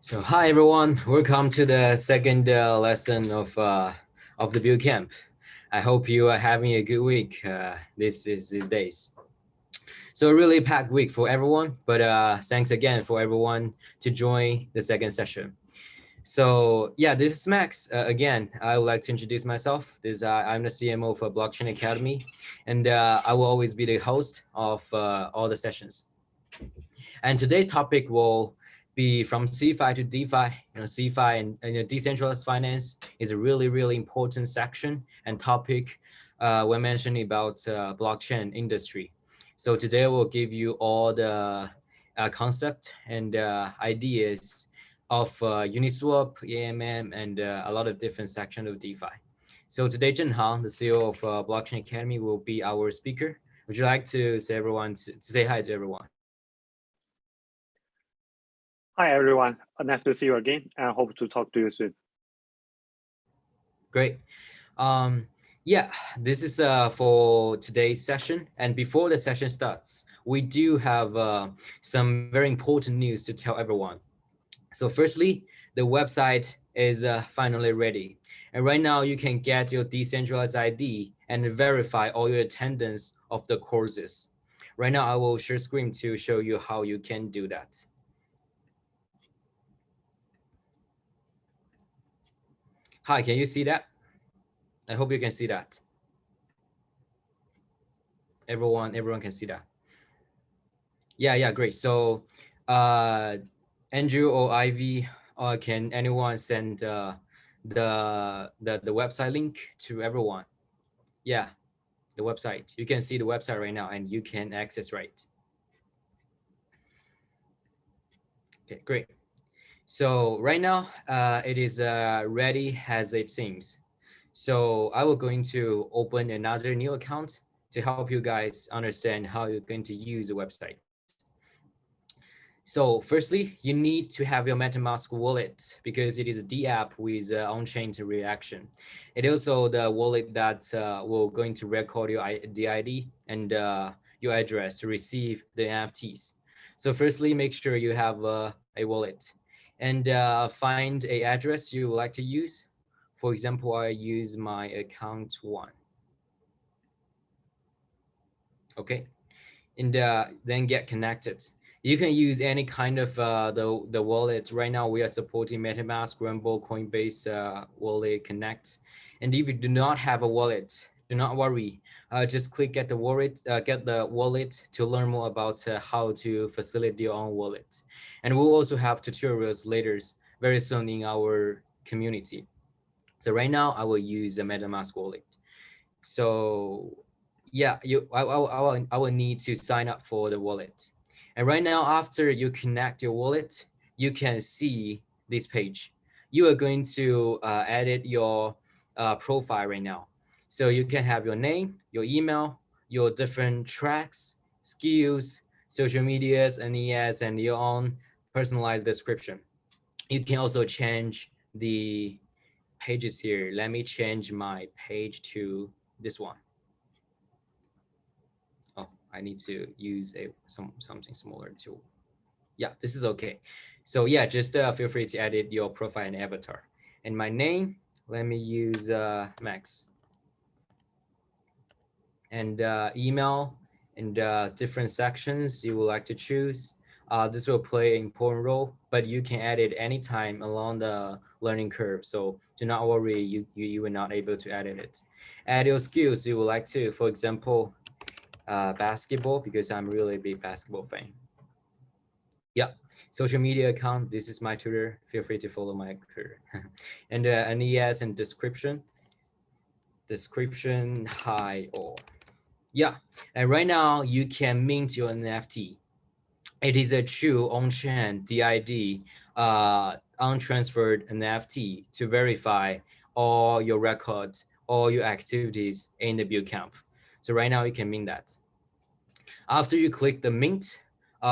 So hi everyone, welcome to the second lesson of the BuidlCamp. I hope you are having a good week. These days. So a really packed week for everyone, but thanks again for everyone to join the second session. So yeah, this is Max. Again, I would like to introduce myself. I'm the CMO for Blockchain Academy, and I will always be the host of all the sessions. And today's topic will be from CeFi to DeFi. CeFi and decentralized finance is a really important section and topic when mentioning about blockchain industry. So today we'll give you all the concept and ideas of Uniswap, AMM, and a lot of different sections of DeFi. So today, Zhenhang, the CEO of Blockchain Academy, will be our speaker. Would you like to say to say hi to everyone? Hi, everyone. Nice to see you again, and hope to talk to you soon. Great. Yeah, this is for today's session. And before the session starts, we do have some very important news to tell everyone. So firstly, the website is finally ready. And right now you can get your decentralized ID and verify all your attendance of the courses. Right now I will share screen to show you how you can do that. Hi, can you see that? I hope you can see that. Everyone can see that. Yeah, great. So Andrew or Ivy, can anyone send the website link to everyone? Yeah, the website. You can see the website right now and you can access right. Okay, great. So right now it is ready as it seems. So I will going to open another new account to help you guys understand how you're going to use the website. So firstly, you need to have your MetaMask wallet because it is a D app with on-chain reaction. It is also the wallet that will going to record your the ID and your address to receive the NFTs. So firstly, make sure you have a wallet and find a address you would like to use. For example, I use my account 1. Okay, and then get connected. You can use any kind of the wallet. Right now we are supporting MetaMask, Rumble, Coinbase wallet connect. And if you do not have a wallet, do not worry. Just click get the wallet to learn more about how to facilitate your own wallet. And we'll also have tutorials later very soon in our community. So right now I will use the MetaMask wallet. So yeah, I will need to sign up for the wallet. And right now, after you connect your wallet, you can see this page. You are going to edit your profile right now. So you can have your name, your email, your different tracks, skills, social medias, NES, and your own personalized description. You can also change the pages here. Let me change my page to this one. Oh, I need to use something smaller too. Yeah, this is okay. So yeah, just feel free to edit your profile and avatar. And my name, let me use Max. And email and different sections you would like to choose. This will play an important role, but you can edit anytime along the learning curve. So do not worry, you will not able to edit it. Add your skills you would like to, for example, basketball, because I'm really a big basketball fan. Yeah, social media account. This is my Twitter. Feel free to follow my Twitter. And NES and description. Hi all. Yeah, and right now you can mint your NFT. It is a true on-chain DID, untransferred NFT to verify all your records, all your activities in the BuidlCamp. So right now you can mint that. After you click the mint,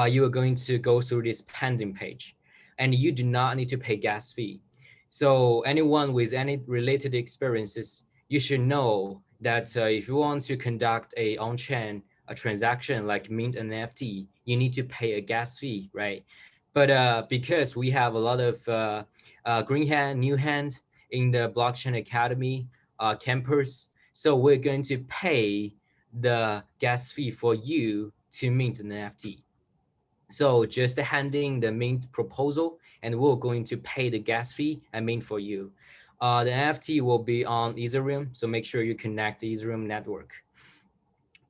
you are going to go through this pending page, and you do not need to pay gas fee. So anyone with any related experiences, you should know that if you want to conduct a transaction like mint an NFT, you need to pay a gas fee, right? But because we have a lot of green hand, new hand in the Blockchain Academy campus, so we're going to pay the gas fee for you to mint an NFT. So just handing the mint proposal, and we're going to pay the gas fee and mint for you. The NFT will be on Ethereum, so make sure you connect the Ethereum network.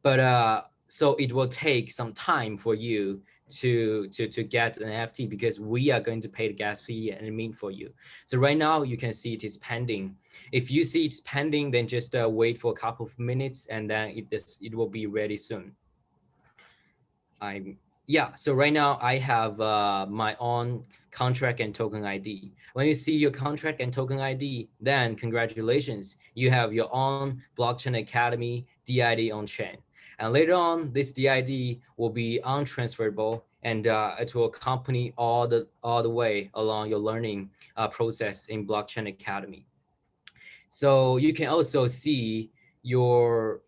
But so it will take some time for you to get an NFT, because we are going to pay the gas fee and mint for you. So right now you can see it is pending. If you see it's pending, then just wait for a couple of minutes, and then it will be ready soon. Yeah, so right now I have my own contract and token ID. When you see your contract and token ID, then congratulations, you have your own Blockchain Academy DID on chain. And later on, this DID will be untransferable, and it will accompany all the way along your learning process in Blockchain Academy. So you can also see your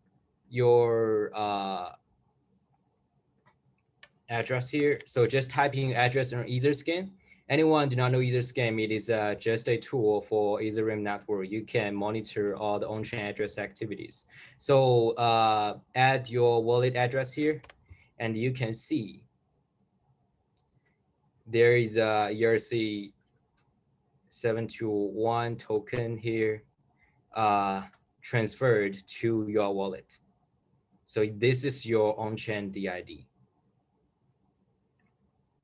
address here. So just typing address on Etherscan. Anyone do not know Etherscan, it is just a tool for Ethereum network. You can monitor all the on-chain address activities. So add your wallet address here, and you can see there is a ERC 721 token here transferred to your wallet. So this is your on-chain DID.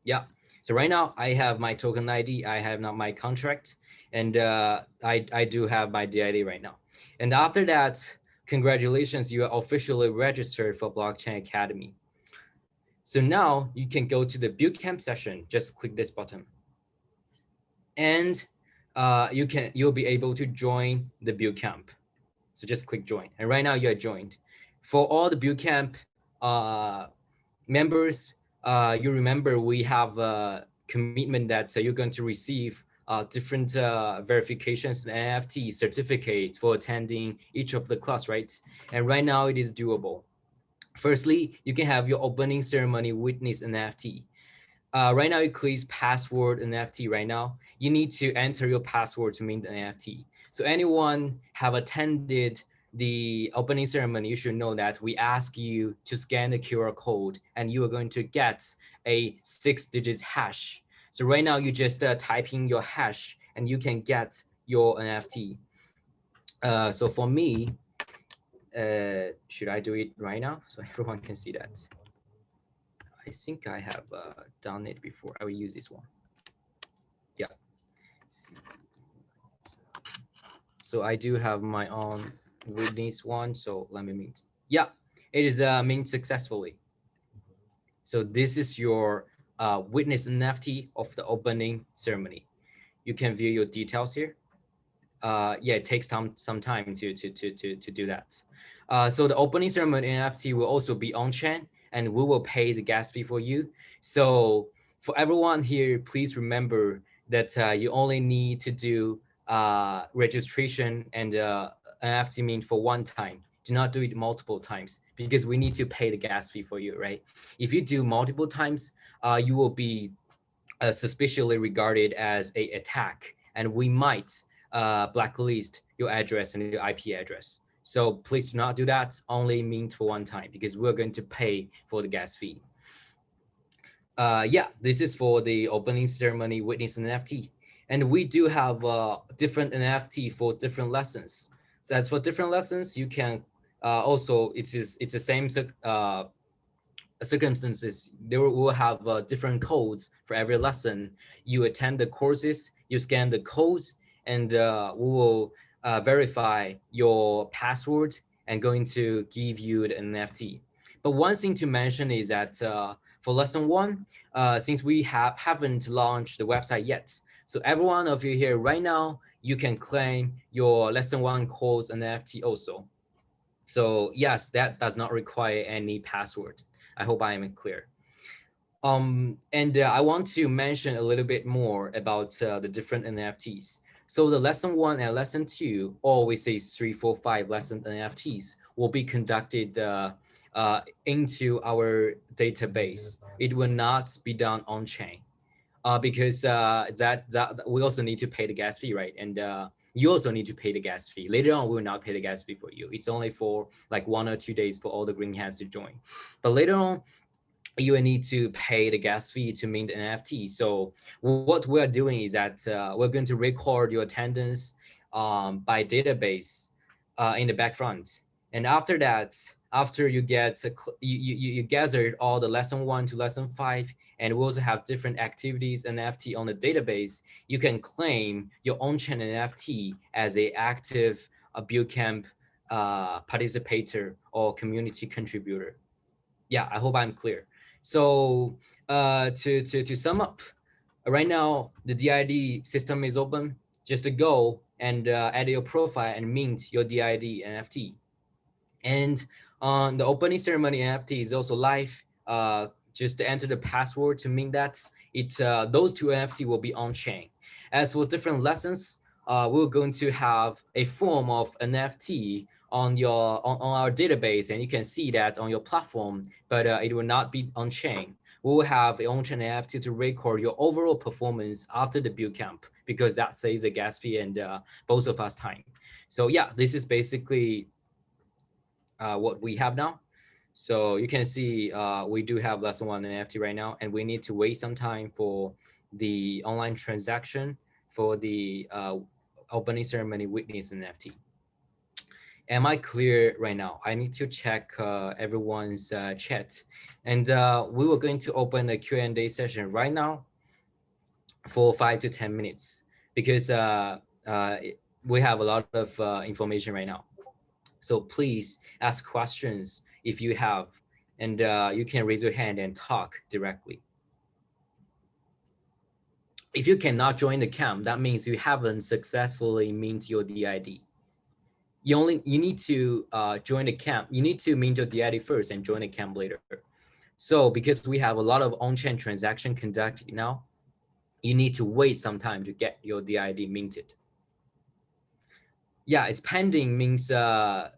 Yeah. So right now I have my token ID, I have not my contract, and I do have my DID right now. And after that, congratulations, you are officially registered for Blockchain Academy. So now you can go to the BuidlCamp session, just click this button. And you'll be able to join the BuidlCamp. So just click join. And right now you are joined. For all the BuidlCamp members, you remember we have a commitment that you're going to receive different verifications and NFT certificates for attending each of the class, right? And right now it is doable. Firstly, you can have your opening ceremony witness NFT. Right now, you click password NFT right now. You need to enter your password to mint an NFT. So anyone have attended the opening ceremony, you should know that we ask you to scan the QR code, and you are going to get a 6-digit hash. So right now, you just type in your hash, and you can get your NFT. So for me, should I do it right now so everyone can see that? I think I have done it before. I will use this one. Yeah. So I do have my own witness one. So let me mint. Yeah, it is mint successfully. So this is your witness NFT of the opening ceremony. You can view your details here. Yeah, it takes some time to do that. So the opening ceremony NFT will also be on chain, and we will pay the gas fee for you. So for everyone here, please remember that you only need to do registration and NFT mint for one time. Do not do it multiple times, because we need to pay the gas fee for you, right? If you do multiple times, you will be suspiciously regarded as a attack, and we might blacklist your address and your IP address. So please do not do that. Only mint for one time, because we're going to pay for the gas fee. Yeah, this is for the opening ceremony witness NFT. And we do have different NFT for different lessons. So as for different lessons, you can also, it's the same circumstances. They will have different codes for every lesson. You attend the courses, you scan the codes, and we will verify your password and going to give you the NFT. But one thing to mention is that for lesson one, since we haven't launched the website yet, so every one of you here right now, you can claim your lesson one course NFT also. So yes, that does not require any password. I hope I am clear. And I want to mention a little bit more about the different NFTs. So the lesson one and lesson two, always say 3, 4, 5 lesson NFTs will be conducted into our database. It will not be done on chain. because that we also need to pay the gas fee, right? And you also need to pay the gas fee. Later on, we will not pay the gas fee for you. It's only for like 1 or 2 days for all the green hands to join. But later on, you will need to pay the gas fee to mint an NFT. So what we are doing is that we're going to record your attendance by database in the back front. And after that, after you get you gathered all the lesson 1 to lesson 5, and we also have different activities and NFT on the database, you can claim your on-chain NFT as a active BuidlCamp participator or community contributor. Yeah, I hope I'm clear. So to sum up, right now the DID system is open. Just to go and add your profile and mint your DID NFT. And the opening ceremony NFT is also live. Just to enter the password to mint that. Those two NFT will be on chain. As for different lessons, we're going to have a form of NFT on our database, and you can see that on your platform, but it will not be on chain. We will have a on-chain NFT to record your overall performance after the BuidlCamp, because that saves the gas fee and both of us time. So yeah, this is basically what we have now. So you can see we do have lesson 1 NFT right now, and we need to wait some time for the online transaction for the opening ceremony witness NFT. Am I clear right now? I need to check everyone's chat, and we were going to open a Q&A session right now for 5 to 10 minutes, because we have a lot of information right now. So please ask questions if you have, and you can raise your hand and talk directly. If you cannot join the camp, that means you haven't successfully mint your DID. You need to join the camp. You need to mint your DID first and join the camp later. So because we have a lot of on-chain transaction conducted now, you need to wait some time to get your DID minted. Yeah, it's pending means the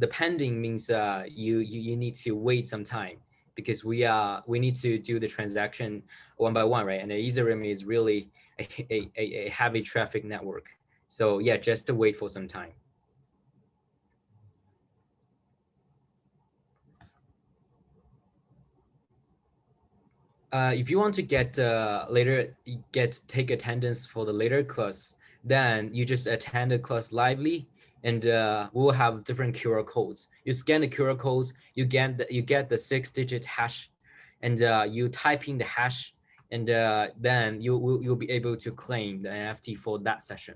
pending means you need to wait some time, because we need to do the transaction one by one, right? And the Ethereum is really a heavy traffic network. So yeah, just to wait for some time. If you want to get take attendance for the later class, then you just attend the class lively, and we will have different QR codes. You scan the QR codes, you get the 6-digit hash, and you type in the hash, and then you'll be able to claim the NFT for that session.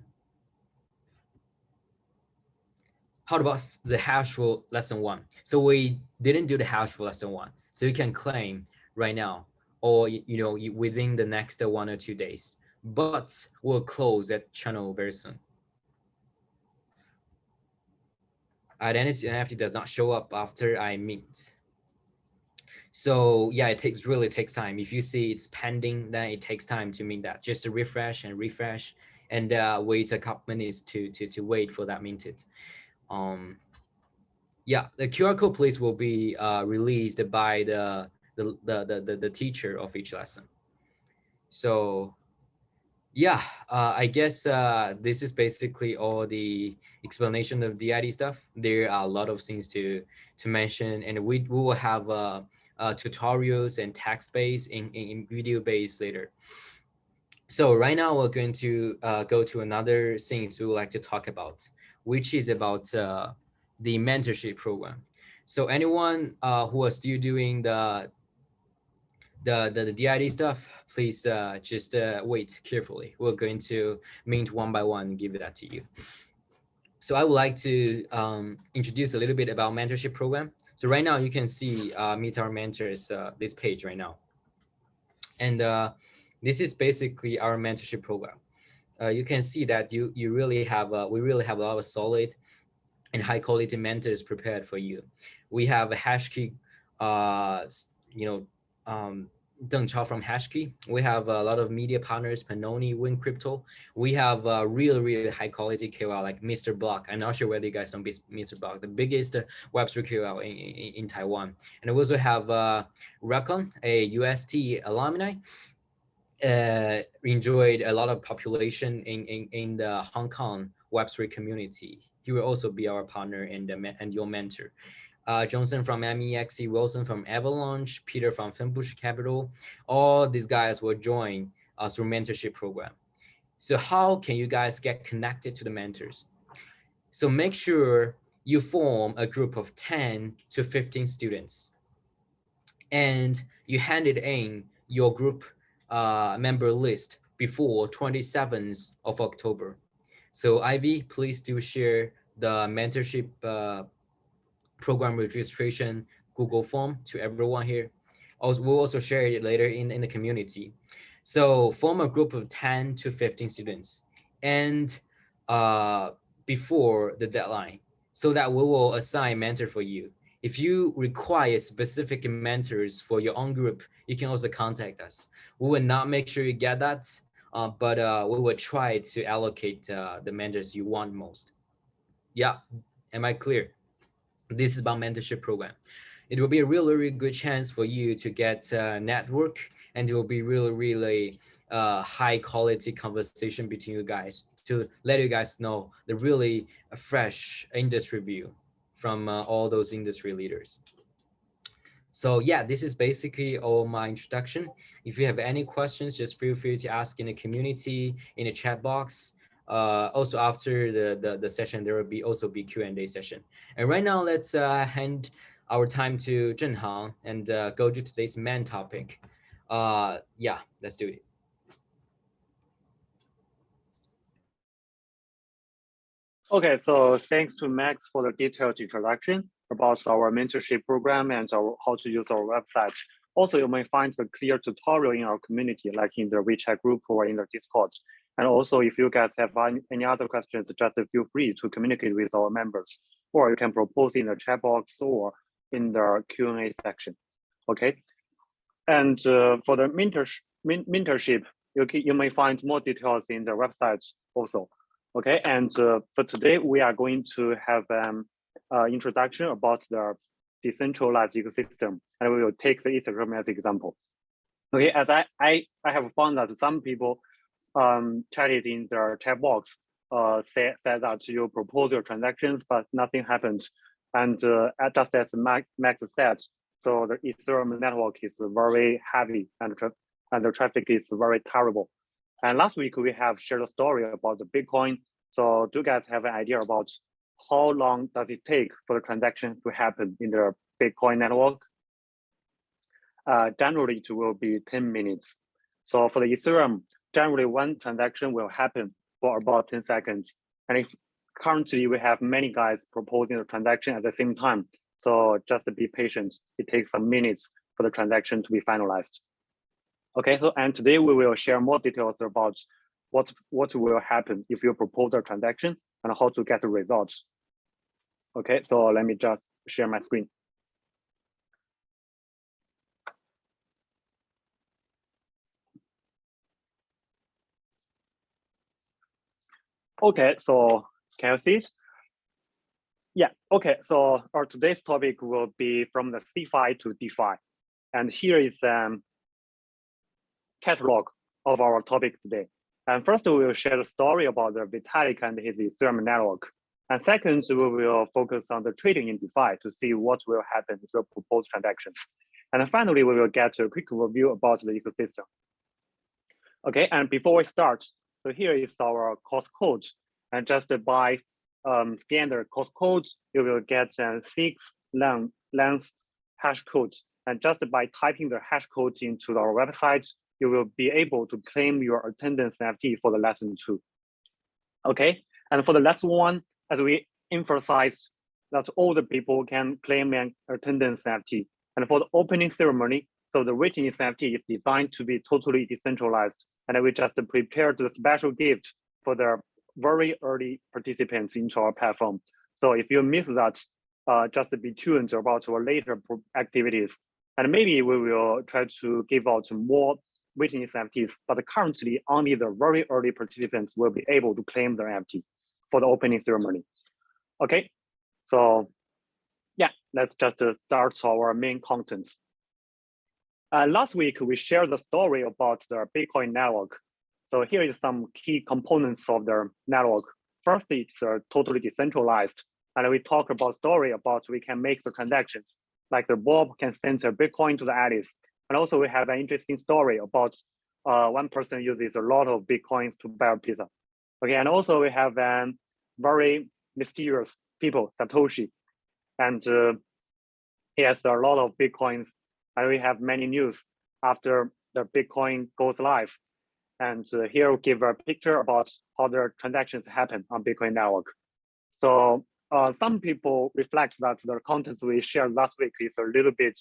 How about the hash for lesson 1? So we didn't do the hash for lesson 1, so you can claim right now, or within the next 1 or 2 days, but we'll close that channel very soon. Identity NFT does not show up after I mint. So yeah, it really takes time. If you see it's pending, then it takes time to mint that. Just to refresh and wait a couple minutes to wait for that minted. Yeah, the QR code please will be released by the teacher of each lesson. So yeah, I guess this is basically all the explanation of DID stuff. There are a lot of things to mention, and we will have tutorials and text-based in video-based later. So right now we're going to go to another things we would like to talk about, which is about the mentorship program. So anyone who are still doing the DID stuff, please just wait carefully. We're going to mint one by one and give that to you. So I would like to introduce a little bit about mentorship program. So right now you can see Meet Our Mentors, this page right now. And this is basically our mentorship program. You can see that we really have a lot of solid and high quality mentors prepared for you. We have a Hashkey, Deng Chao from Hashkey. We have a lot of media partners, Panoni, Win Crypto. We have really high quality KOL like Mr. Block. I'm not sure whether you guys know Mr. Block, the biggest Web3 KOL in Taiwan. And we also have Recon, a UST alumni. enjoyed a lot of population in the Hong Kong Web3 community. He will also be our partner and your mentor. Johnson from MEXC, Wilson from Avalanche, Peter from Finbush Capital. All these guys will join us through mentorship program. So how can you guys get connected to the mentors? So make sure you form a group of 10 to 15 students and you hand it in your group member list before 27th of October. So Ivy, please do share the mentorship program registration Google form to everyone here. Also, we'll also share it later in the community. So form a group of 10 to 15 students and before the deadline so that we will assign mentor for you. If you require specific mentors for your own group, you can also contact us. We will not make sure you get that, but we will try to allocate the mentors you want most. Yeah, am I clear? This is about mentorship program. It will be a really, really good chance for you to get network, and it will be really high quality conversation between you guys to let you guys know the really fresh industry view from all those industry leaders. So yeah, this is basically all my introduction. If you have any questions, just feel free to ask in the community, in the chat box. Also after the session, there will be also be Q&A session. And right now, let's hand our time to Zhenhang and go to today's main topic. Yeah, let's do it. Okay, so thanks to Max for the detailed introduction about our mentorship program and how to use our website. Also, you may find the clear tutorial in our community, like in the WeChat group or in the Discord. And also, if you guys have any other questions, just feel free to communicate with our members, or you can propose in the chat box or in the Q&A section. Okay. And for the mentorship, you may find more details in the website also. Okay, and for today, we are going to have an introduction about the decentralized ecosystem, and we will take the Instagram as example. Okay, as I have found that some people chatted in their chat box, said that you propose your transactions, but nothing happened. And just as Max said, so the Ethereum network is very heavy and the traffic is very terrible. And last week we have shared a story about the Bitcoin. So do you guys have an idea about how long does it take for the transaction to happen in the Bitcoin network? Generally it will be 10 minutes. So for the Ethereum, generally one transaction will happen for about 10 seconds. And if currently we have many guys proposing a transaction at the same time, so just be patient. It takes some minutes for the transaction to be finalized. Okay, so and today we will share more details about what will happen if you propose a transaction and how to get the results. Okay, so let me just share my screen. Okay, so can you see it? Yeah, okay, so our today's topic will be from the CeFi to DeFi. And here is catalog of our topic today. And first, we will share the story about the Vitalik and his Ethereum network. And second, we will focus on the trading in DeFi to see what will happen with the proposed transactions. And finally, we will get a quick review about the ecosystem. Okay, and before we start, so here is our course code. And just by scan the course code, you will get 6 length hash code. And just by typing the hash code into our website, you will be able to claim your attendance NFT for the lesson 2. Okay, and for the lesson 1, as we emphasized that all the people can claim an attendance NFT. And for the opening ceremony, so the witness NFT is designed to be totally decentralized. And we just prepared the special gift for the very early participants into our platform. So if you miss that, just be tuned about our later activities. And maybe we will try to give out more witness NFTs, but currently only the very early participants will be able to claim their NFT for the opening ceremony. Okay, so yeah, let's just start our main content. Last week, we shared the story about the Bitcoin network. So here is some key components of the network. First, it's totally decentralized. And we talk about story about we can make the transactions, like the Bob can send a Bitcoin to the Alice. And also we have an interesting story about one person uses a lot of Bitcoins to buy a pizza. Okay, and also we have very mysterious people, Satoshi. And he has a lot of Bitcoins, and we have many news after the Bitcoin goes live. And here we give a picture about how the transactions happen on Bitcoin network. So some people reflect that the contents we shared last week is a little bit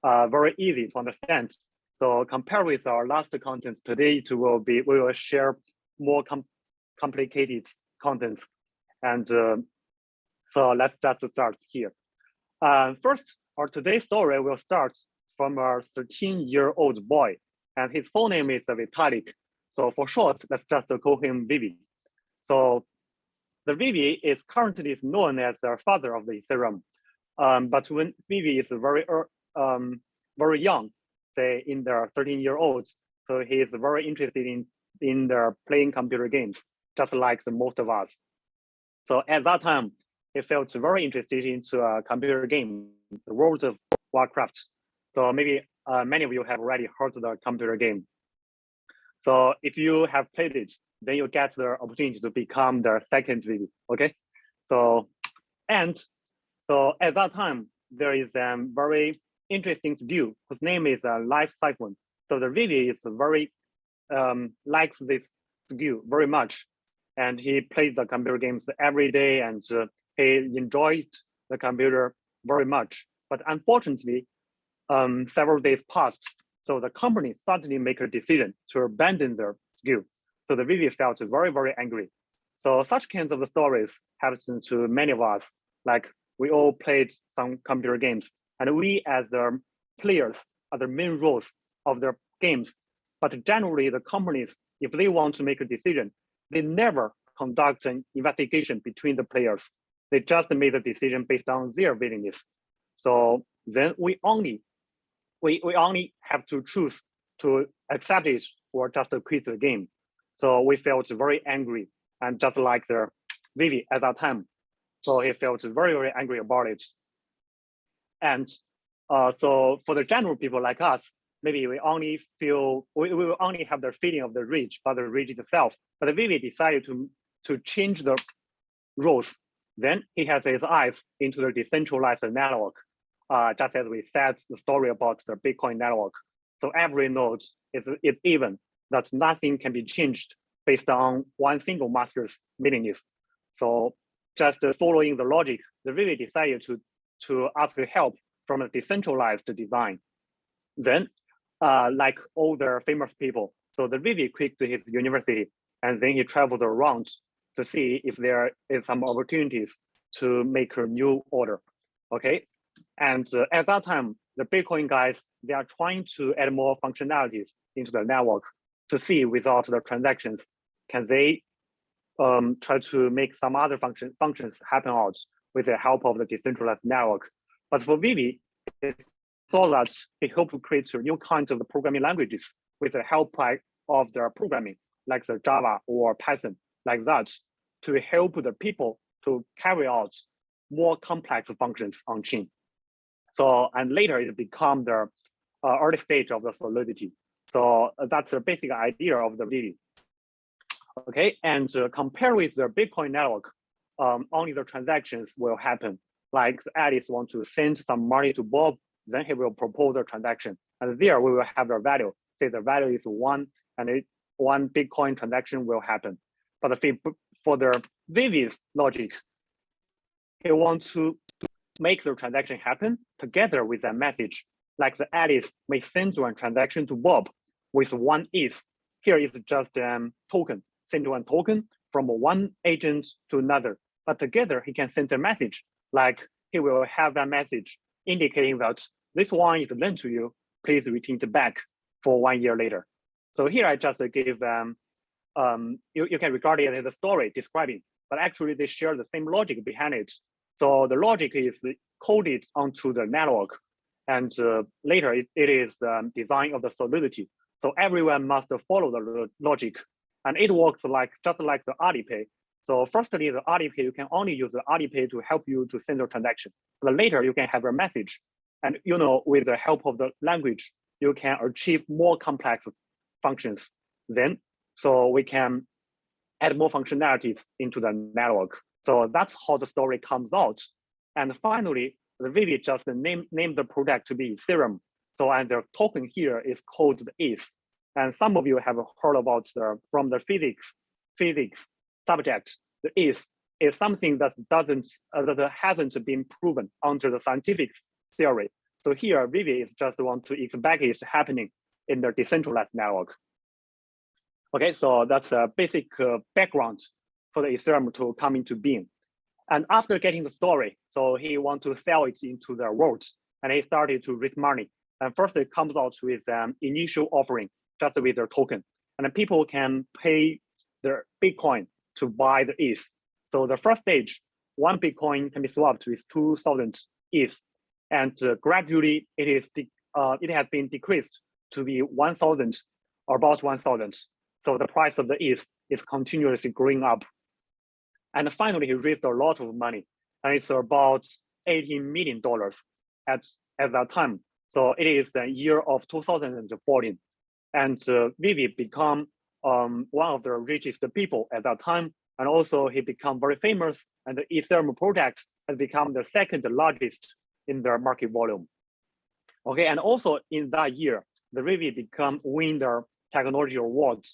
very easy to understand. So compared with our last contents today, we will share more complicated contents. And so let's just start here. First, our today's story will start from a 13-year-old boy, and his full name is Vitalik. So for short, let's just call him Vivi. So the Vivi is currently known as the father of the Ethereum. But when Vivi is very young, say in their 13-year-olds, so he is very interested in their playing computer games, just like the most of us. So at that time, he felt very interested into a computer game, the World of Warcraft. So maybe many of you have already heard of the computer game. So if you have played it, then you get the opportunity to become the second Vivi, okay? So at that time, there is a very interesting skill whose name is Life Siphon. So the Vivi is very likes this skill very much, and he played the computer games every day, and he enjoyed the computer very much. But unfortunately, several days passed, so the company suddenly make a decision to abandon their skill. So the Vivi felt very, very angry. So such kinds of stories happen to many of us. Like we all played some computer games, and we as the players are the main roles of their games. But generally, the companies, if they want to make a decision, they never conduct an investigation between the players. They just made a decision based on their willingness. So then we only have to choose to accept it or just quit the game. So we felt very angry, and just like the Vivi at that time. So he felt very, very angry about it. And so for the general people like us, maybe we will only have the feeling of the rage, but the rage itself. But Vivi decided to change the rules. Then he has his eyes into the decentralized network, just as we said the story about the Bitcoin network. So every node is even, that nothing can be changed based on one single master's willingness. So just following the logic, the Vivi decided to ask help from a decentralized design. Then, like all the famous people, so the Vivi quit his university, and then he traveled around to see if there is some opportunities to make a new order, okay? And at that time, the Bitcoin guys, they are trying to add more functionalities into the network to see without the transactions, can they try to make some other functions happen out with the help of the decentralized network. But for Vivi, it's so that they hope to create new kinds of programming languages with the help of their programming, like the Java or Python, like that, to help the people to carry out more complex functions on chain. So, and later it become the early stage of the Solidity. So that's the basic idea of the Vivi. Okay, and compare with the Bitcoin network, only the transactions will happen. Like Alice want to send some money to Bob, then he will propose a transaction. And there we will have the value. Say the value is 1, and one Bitcoin transaction will happen. But for the Vivi's logic, he wants to make the transaction happen together with a message. Like the Alice may send one transaction to Bob with 1 ETH. Here is just a token, send one token from one agent to another. But together he can send a message, like he will have a message indicating that this one is lent to you, please return it back for 1 year later. So here I just give, you can regard it as a story describing, but actually they share the same logic behind it. So the logic is coded onto the network. And later, it is design of the solidity. So everyone must follow the logic. And it works just like the Alipay. So firstly, the Alipay, you can only use the Alipay to help you to send a transaction. But later, you can have a message. And with the help of the language, you can achieve more complex functions then. So we can add more functionalities into the network. So that's how the story comes out. And finally, the Vivi just named the product to be Ethereum. So and the token here is called the ETH. And some of you have heard about from the physics subject. The ETH is something that hasn't been proven under the scientific theory. So here, Vivi is just want to expect it happening in the decentralized network. Okay, so that's a basic background for the Ethereum to come into being. And after getting the story, so he want to sell it into the world, and he started to raise money. And first, it comes out with an initial offering, just with their token, and then people can pay their Bitcoin to buy the ETH. So the first stage, 1 Bitcoin can be swapped with 2,000 ETH, and gradually it has been decreased to be 1,000 or about 1,000. So the price of the ETH is continuously growing up. And finally, he raised a lot of money, and it's about $18 million at that time. So it is the year of 2014. And Vivi become one of the richest people at that time. And also he become very famous, and the Ethereum project has become the second largest in the market volume. Okay, and also in that year, the Vivi win the technology award,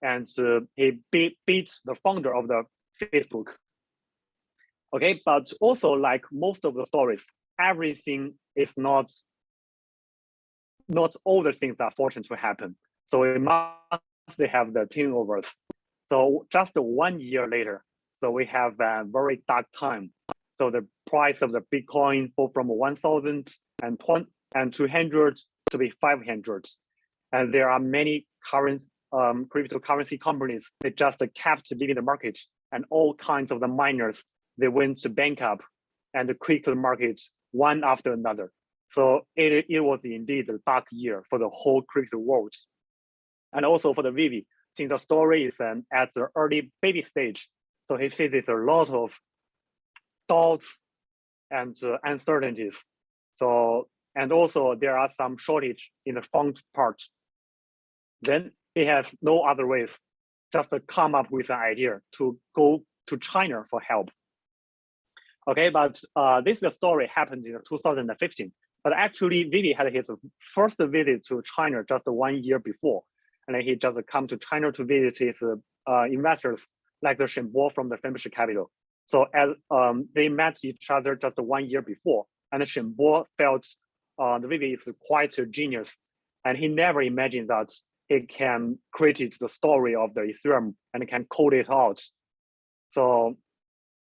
and he beat the founder of the Facebook. Okay, but also like most of the stories, everything is not all the things are fortunate to happen. So we must have the turnovers. So just 1 year later, so we have a very dark time. So the price of the Bitcoin fall from 1,200 to be 500. And there are many cryptocurrency companies that just kept leaving the market, and all kinds of the miners, they went to bankrupt and quit the market one after another. So it was indeed a dark year for the whole crypto world. And also for the Vivi, since the story is at the early baby stage, so he faces a lot of doubts and uncertainties. So, and also there are some shortage in the fund part. Then he has no other ways, just to come up with an idea to go to China for help. Okay, but this story happened in 2015. But actually, Vivi had his first visit to China just 1 year before. And he just come to China to visit his investors, like the Shenbo from the Famous Capital. So as they met each other just 1 year before, and Shenbo felt the Vivi is quite a genius, and he never imagined that he can create the story of the Ethereum and can code it out. So,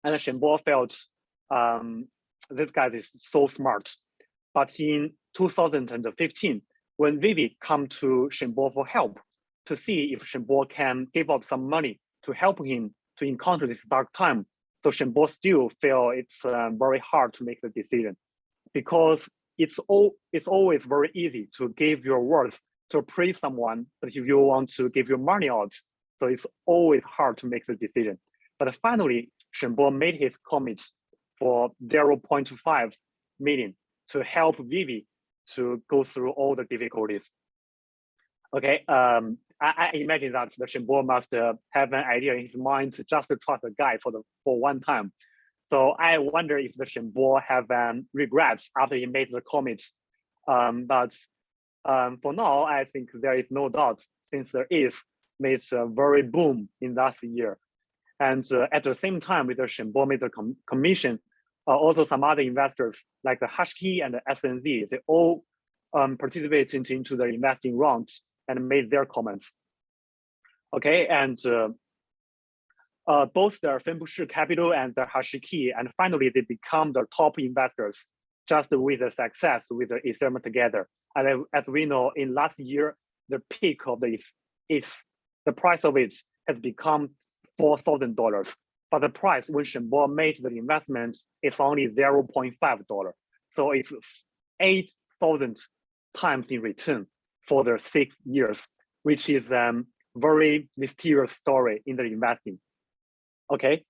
and Shenbo felt this guy is so smart. But in 2015, when Vivi come to Shenbo for help, to see if Shenbo can give up some money to help him to encounter this dark time, so Shenbo still feel it's very hard to make the decision, because it's always very easy to give your words to praise someone, but if you want to give your money out, so it's always hard to make the decision. But finally, Shenbo made his commit for 0.5 million to help Vivi to go through all the difficulties. Okay, I imagine that the Shenbo must have an idea in his mind to just trust the guy for one time. So I wonder if the Shenbo have regrets after he made the commit. But for now, I think there is no doubt, since there is made a very boom in last year. And at the same time, with the Shenbo made the commission, also some other investors like the Hashkey and the SNZ, they all participated into the investing round and made their comments. Okay, and both the Famous Capital and the Hashkey, and finally they become the top investors just with the success with the Ethereum together. And as we know, in last year, the peak of the price of it has become $4,000. But the price when Shenbo made the investment is only $0.5. So it's 8 1,000 times in return for the 6 years, which is very mysterious story in the investing. Okay,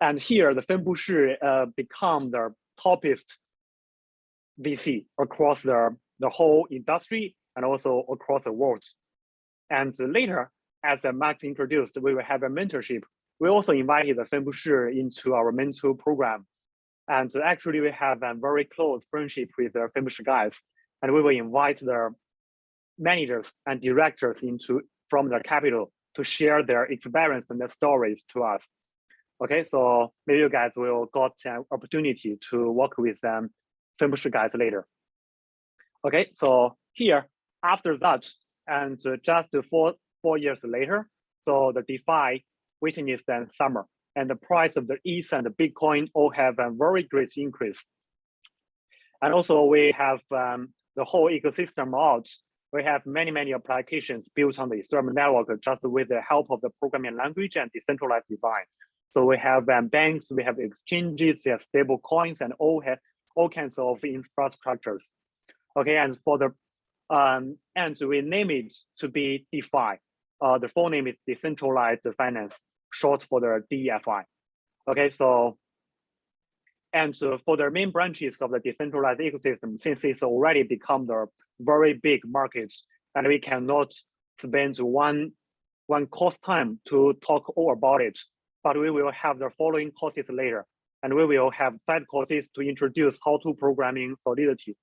and here the 分布式 become the toppest VC across the whole industry and also across the world. And later, as Max introduced, we will have a mentorship. We also invited the 分布式 into our mentor program. And actually, we have a very close friendship with the 分布式 guys. And we will invite the managers and directors from the capital to share their experience and their stories to us. Okay, so maybe you guys will got an opportunity to work with them 分布式 guys later. Okay, so here, after that, and just 4 years later, so the DeFi witnessed a summer, and the price of the ETH and the Bitcoin all have a very great increase. And also we have the whole ecosystem out. We have many applications built on the Ethereum network just with the help of the programming language and decentralized design. So we have banks, we have exchanges, we have stable coins, and all kinds of infrastructures. Okay, and for the and we name it to be DeFi. The full name is Decentralized Finance, short for the DeFi. Okay, so and for the main branches of the decentralized ecosystem, since it's already become the very big market, and we cannot spend one course time to talk all about it, but we will have the following courses later, and we will have side courses to introduce how-to programming Solidity.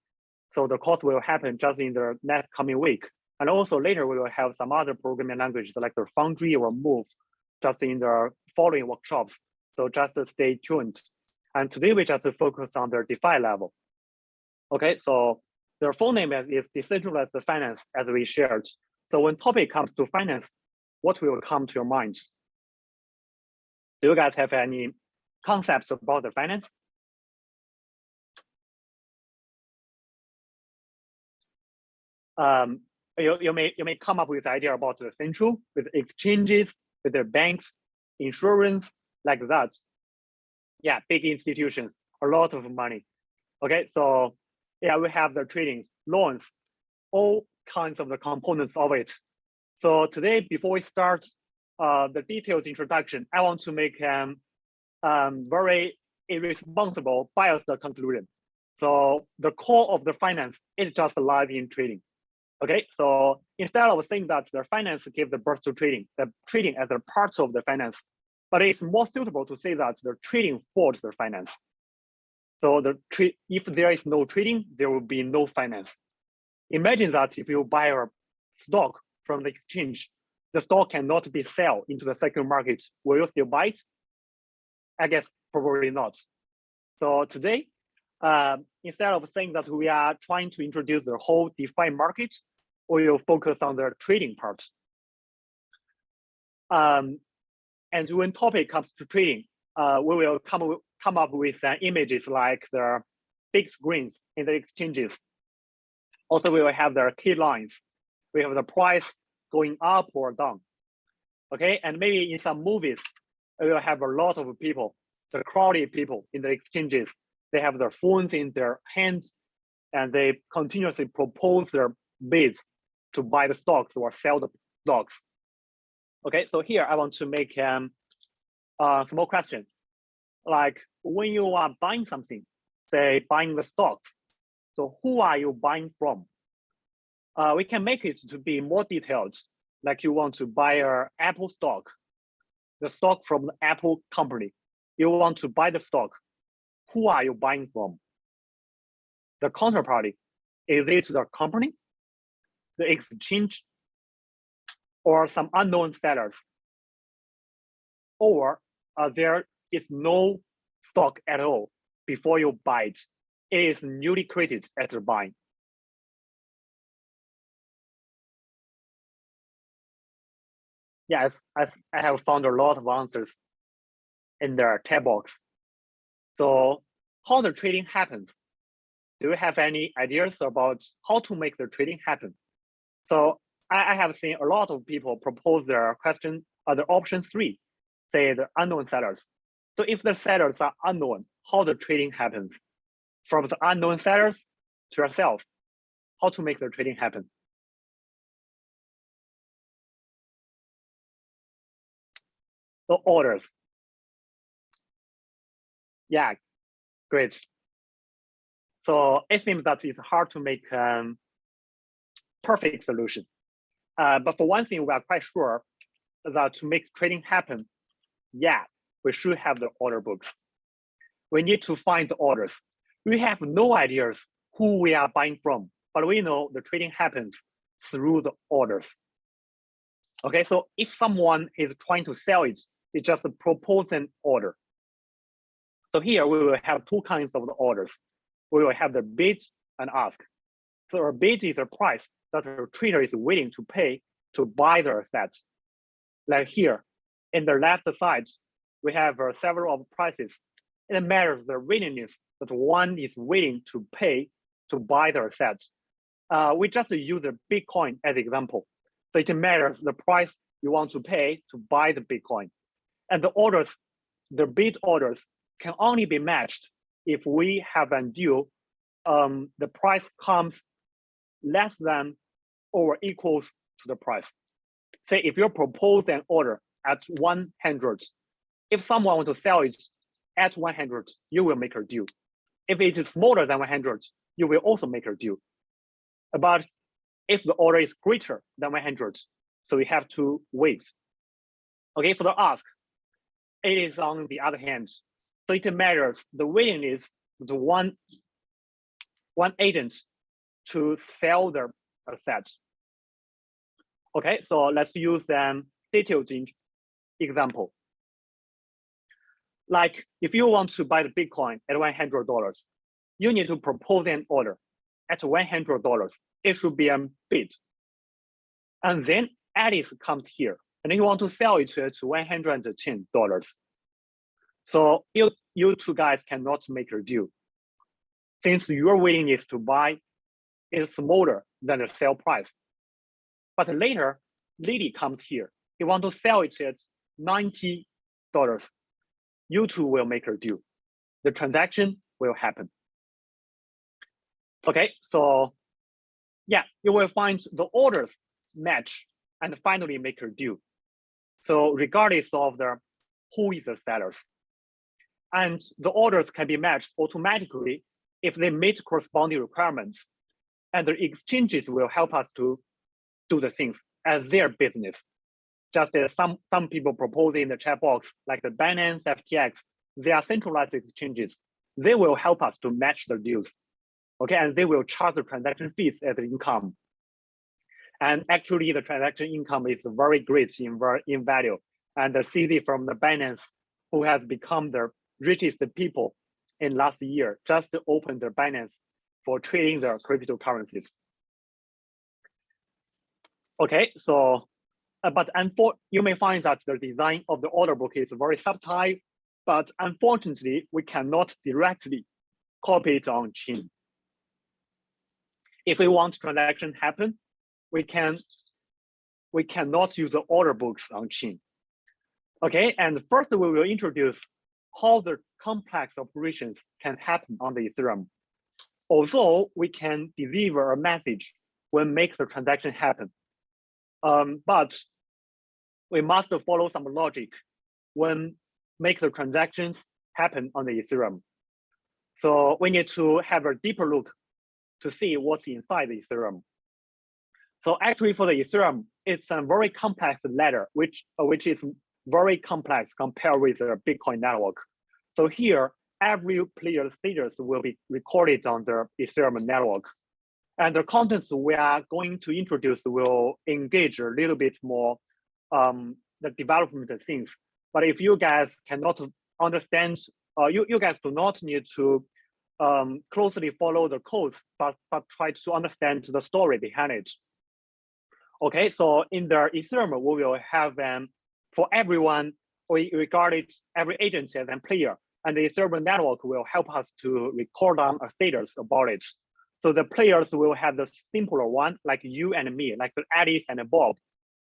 So the course will happen just in the next coming week. And also later, we will have some other programming languages like the Foundry or Move just in the following workshops. So just stay tuned. And today we just focus on the DeFi level. Okay, so their full name is Decentralized Finance, as we shared. So when topic comes to finance, what will come to your mind? Do you guys have any concepts about the finance? You may come up with idea about the central, with exchanges, with the banks, insurance, like that. Yeah, big institutions, a lot of money. Okay, so yeah, we have the tradings, loans, all kinds of the components of it. So today, before we start the detailed introduction, I want to make very irresponsible, biased conclusion. So the core of the finance is just lies in trading. Okay, so instead of saying that the finance gave the birth to trading, the trading as a part of the finance, but it's more suitable to say that the trading forged the finance. So if there is no trading, there will be no finance. Imagine that if you buy a stock from the exchange, the stock cannot be sold into the second market. Will you still buy it? I guess probably not. So today, instead of saying that we are trying to introduce the whole DeFi market, we will focus on the trading part. And when topic comes to trading, we will come up with images like the big screens in the exchanges. Also, we will have the key lines. We have the price going up or down. Okay, and maybe in some movies, we will have a lot of people, the crowded people in the exchanges. They have their phones in their hands, and they continuously propose their bids to buy the stocks or sell the stocks. Okay, so here I want to make a small question. Like when you are buying something, say buying the stocks, so who are you buying from? We can make it to be more detailed. Like you want to buy an Apple stock, the stock from the Apple company. You want to buy the stock. Who are you buying from? The counterparty. Is it the company, the exchange, or some unknown sellers? Or there is no stock at all before you buy it. It is newly created after buying. Yes, I have found a lot of answers in their tab box. So how the trading happens? Do you have any ideas about how to make the trading happen? So I have seen a lot of people propose their question, the option 3, say the unknown sellers. So if the sellers are unknown, how the trading happens? From the unknown sellers to yourself, how to make the trading happen. The orders. Yeah, great. So it seems that it's hard to make perfect solution. But for one thing, we are quite sure that to make trading happen, yeah, we should have the order books. We need to find the orders. We have no ideas who we are buying from, but we know the trading happens through the orders. Okay, so if someone is trying to sell it, it just propose an order. So here we will have two kinds of the orders. We will have the bid and ask. So a bid is a price that a trader is willing to pay to buy the asset. Like here, in the left side, we have several of prices. It matters the willingness that one is willing to pay to buy the asset. We just use the Bitcoin as example. So it matters the price you want to pay to buy the Bitcoin. And the orders, the bid orders can only be matched if we have a deal, the price comes less than or equals to the price. Say if you propose an order at 100, if someone wants to sell it at 100, you will make a deal. If it is smaller than 100, you will also make a deal. But if the order is greater than 100, so you have to wait. Okay, for the ask, it is on the other hand. So it matters the willingness to one agent to sell their asset. Okay, so let's use an detailed example. Like if you want to buy the Bitcoin at $100, you need to propose an order at $100. It should be a bid. And then Alice comes here and you want to sell it at $110. So you two guys cannot make a deal since your willingness to buy is smaller than the sale price. But later, Lily comes here. He want to sell it at $90. You two will make a deal. The transaction will happen. Okay, so yeah, you will find the orders match and finally make a deal. So regardless of who is the sellers. And the orders can be matched automatically if they meet corresponding requirements. And the exchanges will help us to do the things as their business. Just as some people propose in the chat box, like the Binance, FTX, they are centralized exchanges. They will help us to match the deals. Okay, and they will charge the transaction fees as income. And actually, the transaction income is very great in value. And the CZ from the Binance, who has become the richest people in last year, just opened the Binance for trading the cryptocurrencies. Okay, so, but you may find that the design of the order book is very subtle, but unfortunately, we cannot directly copy it on chain. If we want transaction happen, we cannot use the order books on chain. Okay, and first we will introduce how the complex operations can happen on the Ethereum. Although we can deliver a message when make the transaction happen, but we must follow some logic when make the transactions happen on the Ethereum. So we need to have a deeper look to see what's inside the Ethereum. So actually for the Ethereum, it's a very complex ladder, which is very complex compared with the Bitcoin network. So here, every player's status will be recorded on the Ethereum network. And the contents we are going to introduce will engage a little bit more the development of things. But if you guys cannot understand, you guys do not need to closely follow the codes, but try to understand the story behind it. Okay, so in the Ethereum, we will have for everyone, we regard it every agent as a player, and the Ethereum network will help us to record down a status about it. So the players will have the simpler one, like you and me, like the Alice and Bob,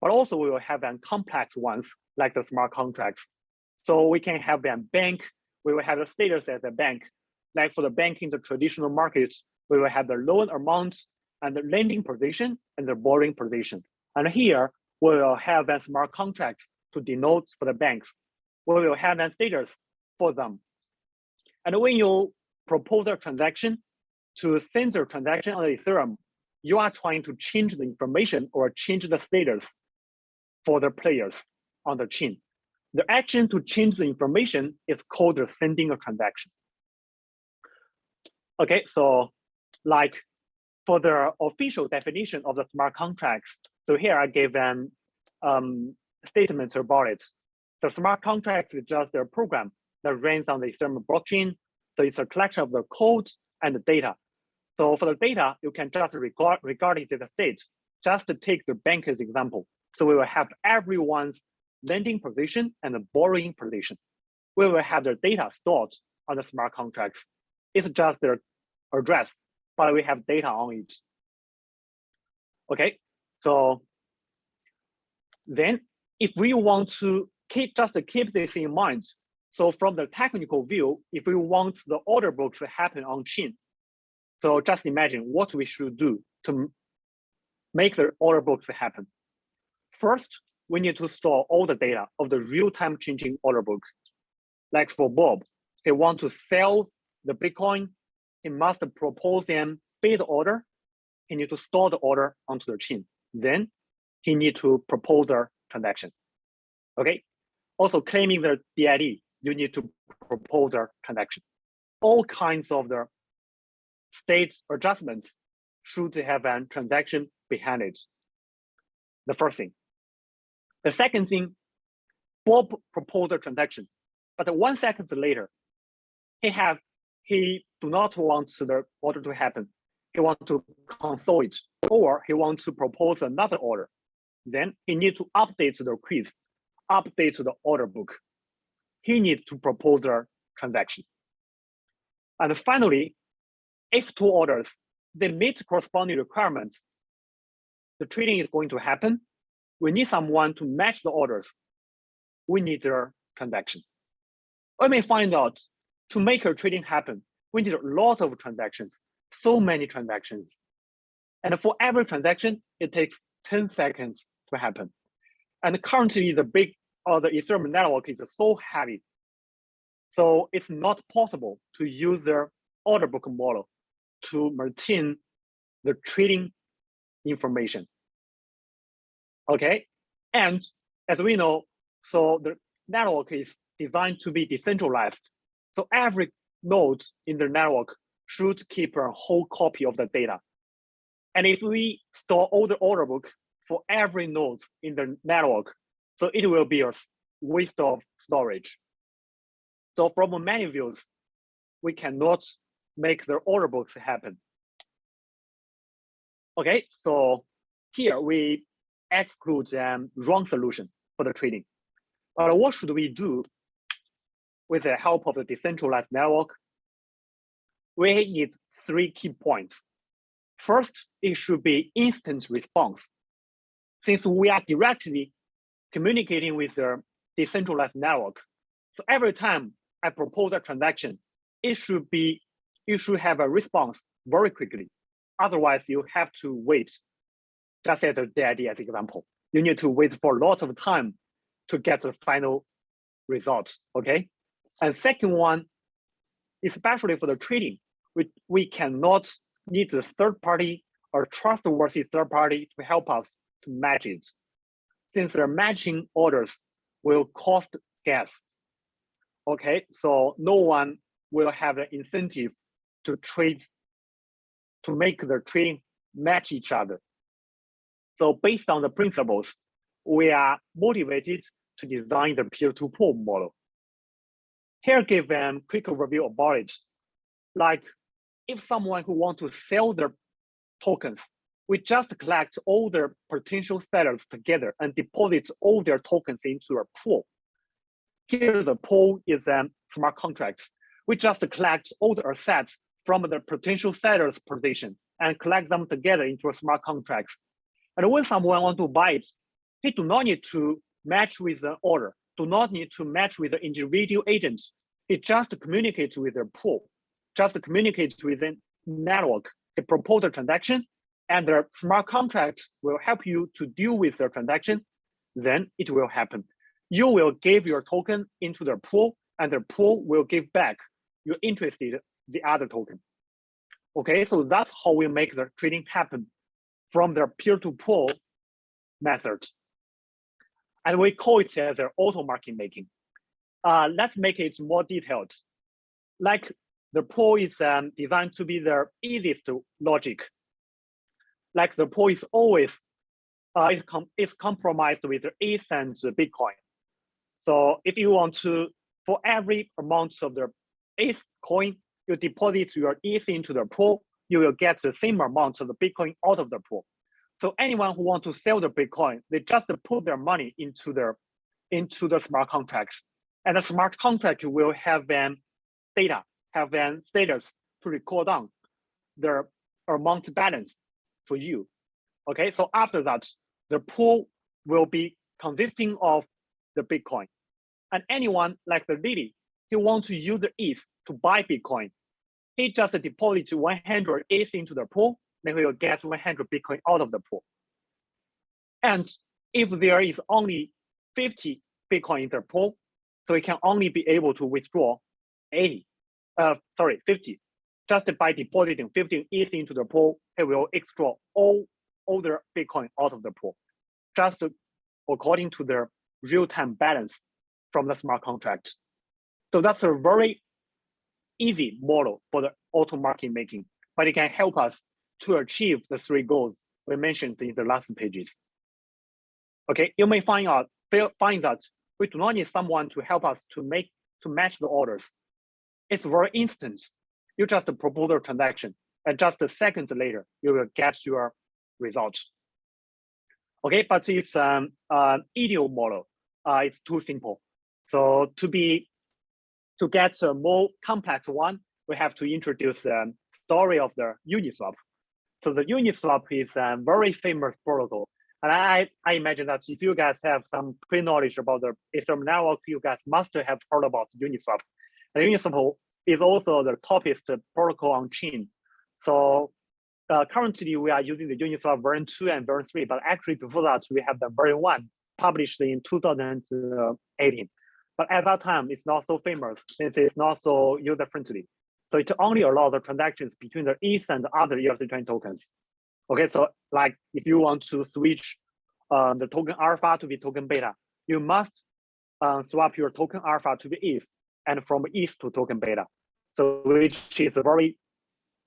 but also we will have complex ones, like the smart contracts. So we can have a bank, we will have the status as a bank. Like for the bank in the traditional market, we will have the loan amount and the lending position and the borrowing position. And here we will have a smart contracts to denote for the banks. We will have a status for them. And when you propose a transaction to send the transaction on Ethereum, you are trying to change the information or change the status for the players on the chain. The action to change the information is called the sending a transaction. Okay, so like for the official definition of the smart contracts, so here I gave an statement about it. The smart contract is just a program that runs on the Ethereum blockchain. So it's a collection of the code and the data. So for the data, you can just regard it as a state. Just to take the bank as example. So we will have everyone's lending position and the borrowing position. We will have the data stored on the smart contracts. It's just their address, but we have data on it. Okay, so then if we want to keep this in mind, so from the technical view, if we want the order books to happen on chain, so just imagine what we should do to make the order books happen. First, we need to store all the data of the real-time changing order book. Like for Bob, he wants to sell the Bitcoin, he must propose a bid order. He needs to store the order onto the chain. Then he needs to propose the transaction. Okay. Also claiming the DID, you need to propose the transaction. All kinds of the state adjustments should have a transaction behind it. The first thing. The second thing, Bob proposed a transaction, but 1 second later, he do not want the order to happen. He wants to cancel it, or he wants to propose another order. Then he needs to update the quiz, update the order book. He needs to propose a transaction. And finally, if two orders, they meet corresponding requirements, the trading is going to happen. We need someone to match the orders. We need their transaction. We may find out to make a trading happen, we need a lot of transactions, so many transactions. And for every transaction, it takes 10 seconds to happen. And currently the Ethereum network is so heavy. So it's not possible to use the order book model to maintain the trading information. Okay, and as we know, so the network is designed to be decentralized. So every node in the network should keep a whole copy of the data. And if we store all the order book for every node in the network, so it will be a waste of storage. So from many views, we cannot make the order books happen. Okay, so here we exclude wrong solution for the trading. But what should we do with the help of the decentralized network? We need 3 key points. First, it should be instant response. Since we are directly communicating with the decentralized network, so every time I propose a transaction, you should have a response very quickly. Otherwise, you have to wait. Just as the DID as example, you need to wait for a lot of time to get the final result, okay? And second one, especially for the trading, we cannot need the third party or trustworthy third party to help us to match it. Since the matching orders will cost gas, okay? So no one will have an incentive to trade, to make the trading match each other. So based on the principles, we are motivated to design the peer-to-pool model. Here, give a quick overview about it. Like if someone who wants to sell their tokens, we just collect all their potential sellers together and deposit all their tokens into a pool. Here, the pool is smart contracts. We just collect all the assets from the potential sellers' position and collect them together into a smart contracts. And when someone wants to buy it, he do not need to match with the order, do not need to match with the individual agents. He just communicates with the pool, just communicates with the network. He proposes a transaction, and the smart contract will help you to deal with the transaction, then it will happen. You will give your token into the pool, and the pool will give back your interested the other token. Okay, so that's how we make the trading happen from the peer-to-pool method. And we call it as the auto market making. Let's make it more detailed. Like the pool is designed to be the easiest logic. Like the pool is always is compromised with the ETH and the Bitcoin. So if you want to, for every amount of the ETH coin, you deposit your ETH into the pool, you will get the same amount of the Bitcoin out of the pool. So anyone who wants to sell the Bitcoin, they just put their money into the smart contract, and the smart contract will have data, have status to record down the amount balance for you. Okay, so after that, the pool will be consisting of the Bitcoin, and anyone like the Lily, he wants to use the ETH to buy Bitcoin. He just deposits 100 ETH into the pool, then he will get 100 Bitcoin out of the pool. And if there is only 50 Bitcoin in the pool, so he can only be able to withdraw 50. Just by depositing 50 ETH into the pool, he will extract all the Bitcoin out of the pool, just according to the real-time balance from the smart contract. So that's a very easy model for the auto market making, but it can help us to achieve the 3 goals we mentioned in the last pages. Okay, you may find that we do not need someone to help us to match the orders. It's very instant. You just propose a transaction, and just seconds later, you will get your result. Okay, but it's an ideal model. It's too simple. So to get a more complex one, we have to introduce the story of the Uniswap. So the Uniswap is a very famous protocol. And I imagine that if you guys have some pre-knowledge about the Ethereum network, you guys must have heard about Uniswap. And Uniswap is also the toppest protocol on chain. So currently we are using the Uniswap version 2 and version 3, but actually before that we have the version 1 published in 2018. But at that time, it's not so famous since it's not so user-friendly. So it only allows the transactions between the ETH and the other ERC20 tokens. Okay, so like if you want to switch the token alpha to the token beta, you must swap your token alpha to the ETH and from ETH to token beta. So which is very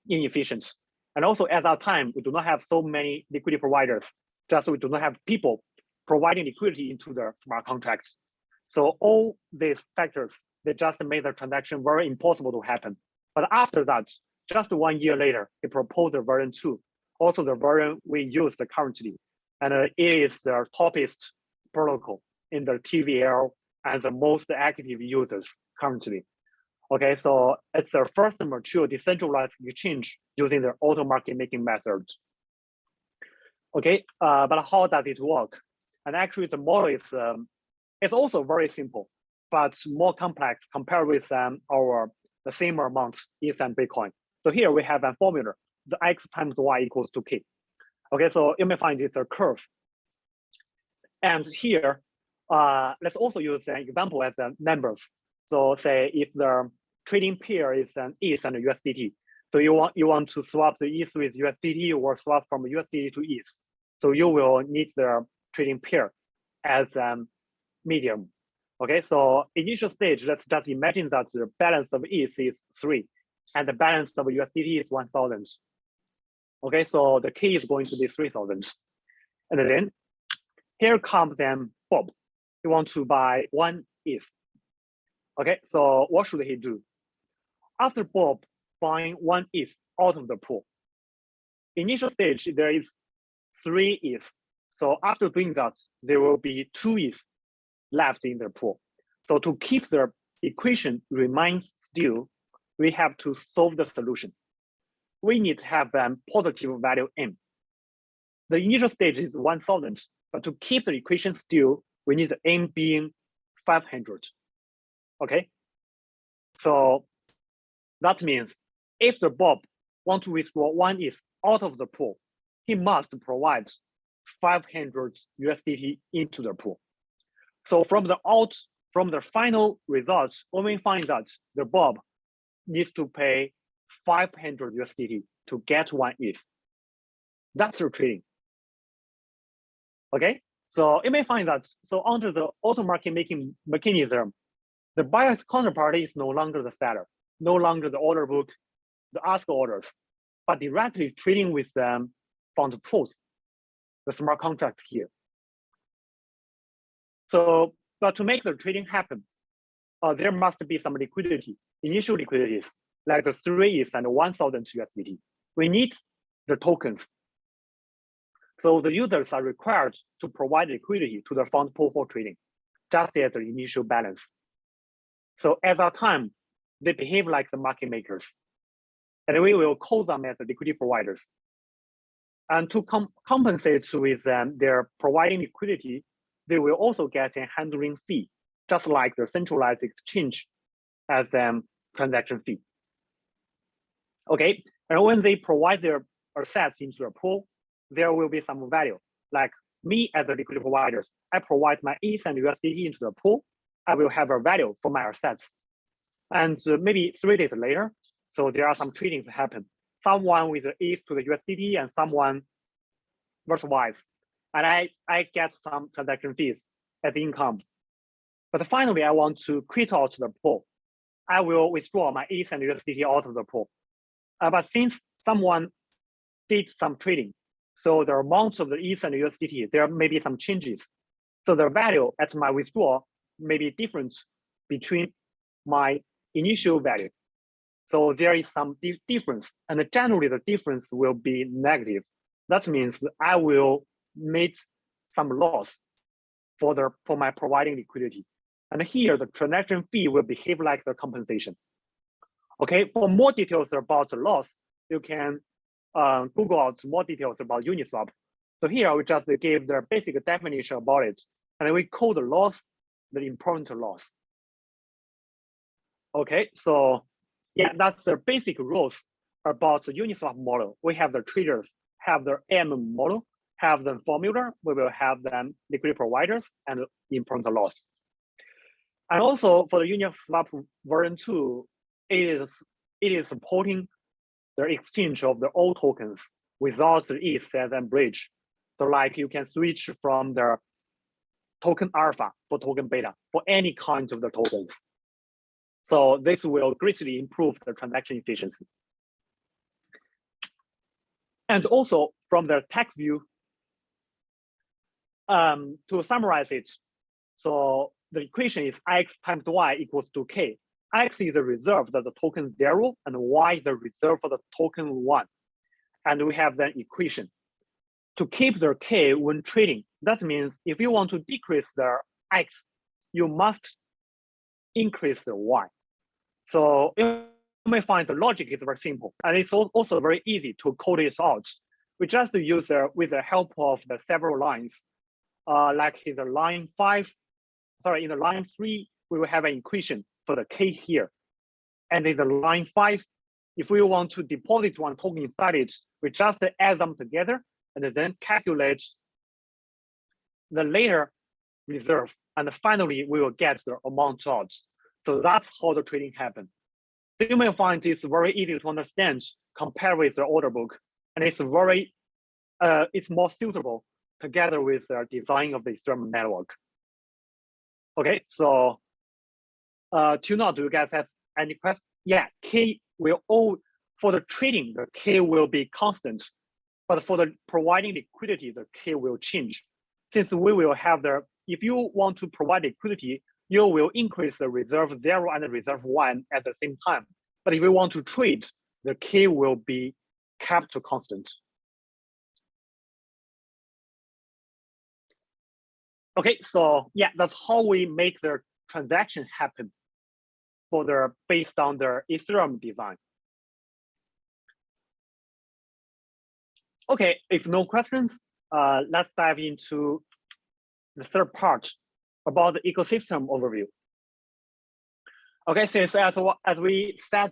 inefficient. And also at that time, we do not have so many liquidity providers. Just we do not have people providing liquidity into the smart contract. So all these factors, they just made the transaction very impossible to happen. But after that, just 1 year later, they proposed the version 2, also the version we use currently. And it is the toppest protocol in the TVL and the most active users currently. Okay, so it's the first mature decentralized exchange using the auto market making method. Okay, but how does it work? And actually the model is it's also very simple, but more complex compared with the same amount ETH and Bitcoin. So here we have a formula, the X times Y equals to K. Okay, so you may find it's a curve. And here, let's also use an example as numbers. So say if the trading pair is an ETH and USDT. So you want to swap the ETH with USDT or swap from USDT to ETH. So you will need the trading pair as medium. Okay, so initial stage, let's just imagine that the balance of ETH is 3 and the balance of USDT is 1,000. Okay, so the K is going to be 3,000. And then here comes Bob. He wants to buy 1 ETH. Okay, so what should he do? After Bob buying 1 ETH out of the pool, initial stage, there is 3 ETH. So after doing that, there will be 2 ETH left in the pool. So to keep the equation remains still, we have to solve the solution. We need to have a positive value M. The initial stage is 1,000, but to keep the equation still, we need the M being 500. Okay, so that means if the Bob want to withdraw 1 ETH out of the pool, he must provide 500 USDT into the pool. So from the final result, when we find that the Bob needs to pay 500 USDT to get 1 ETH. That's the trading. Okay, so you may find that, so under the auto market making mechanism, the buyer's counterparty is no longer the seller, no longer the order book, the ask orders, but directly trading with them from the pools, the smart contracts here. So, but to make the trading happen, there must be some liquidity, initial liquidities, like the 3 ETH and 1,000 USDT. We need the tokens. So the users are required to provide liquidity to the fund pool for trading, just as the initial balance. So at that time, they behave like the market makers, and we will call them as the liquidity providers. And to compensate with their providing liquidity, they will also get a handling fee, just like the centralized exchange as a transaction fee. Okay, and when they provide their assets into the pool, there will be some value. Like me as a liquidity providers, I provide my ETH and USDT into the pool, I will have a value for my assets. And maybe 3 days later, so there are some tradings happen. Someone with the ETH to the USDT and someone vice versa. And I get some transaction fees as income. But finally, I want to quit out the pool. I will withdraw my ETH and USDT out of the pool. But since someone did some trading, so the amount of the ETH and USDT, there may be some changes. So the value at my withdrawal may be different between my initial value. So there is some difference, and generally the difference will be negative. That means I will make some loss for my providing liquidity. And here the transaction fee will behave like the compensation. Okay, for more details about the loss, you can Google out more details about Uniswap. So here we just gave the basic definition about it, and we call the loss the important loss. Okay, so yeah, that's the basic rules about the Uniswap model. We have the traders have the AM model, have the formula, we will have them liquidity providers and important loss. And also for the Uniswap version 2, it is supporting the exchange of the all tokens without the ETH as a bridge. So like you can switch from the token alpha for token beta for any kind of the tokens. So this will greatly improve the transaction efficiency. And also from the tech view, to summarize it, so the equation is x times y equals to k. X is the reserve of the token 0, and y is the reserve for the token 1. And we have the equation. To keep the k when trading, that means if you want to decrease the x, you must increase the y. So you may find the logic is very simple, and it's also very easy to code it out. We just use with the help of the several lines, like in the line 5, sorry, in the line 3, we will have an equation for the k here. And in the line 5, if we want to deposit one token inside it, we just add them together and then calculate the later reserve. And finally, we will get the amount out. So that's how the trading happens. You may find this very easy to understand compared with the order book. And it's very, it's more suitable together with the design of the Ethereum network. Okay, so till now, do you guys have any questions? Yeah, K will all, for the trading, the K will be constant, but for the providing liquidity, the K will change. Since we will have the, if you want to provide liquidity, you will increase the reserve 0 and the reserve 1 at the same time. But if you want to trade, the K will be kept to constant. Okay, so yeah, that's how we make the transaction happen for the based on the Ethereum design. Okay, if no questions, let's dive into the third part about the ecosystem overview. Okay, since as we said,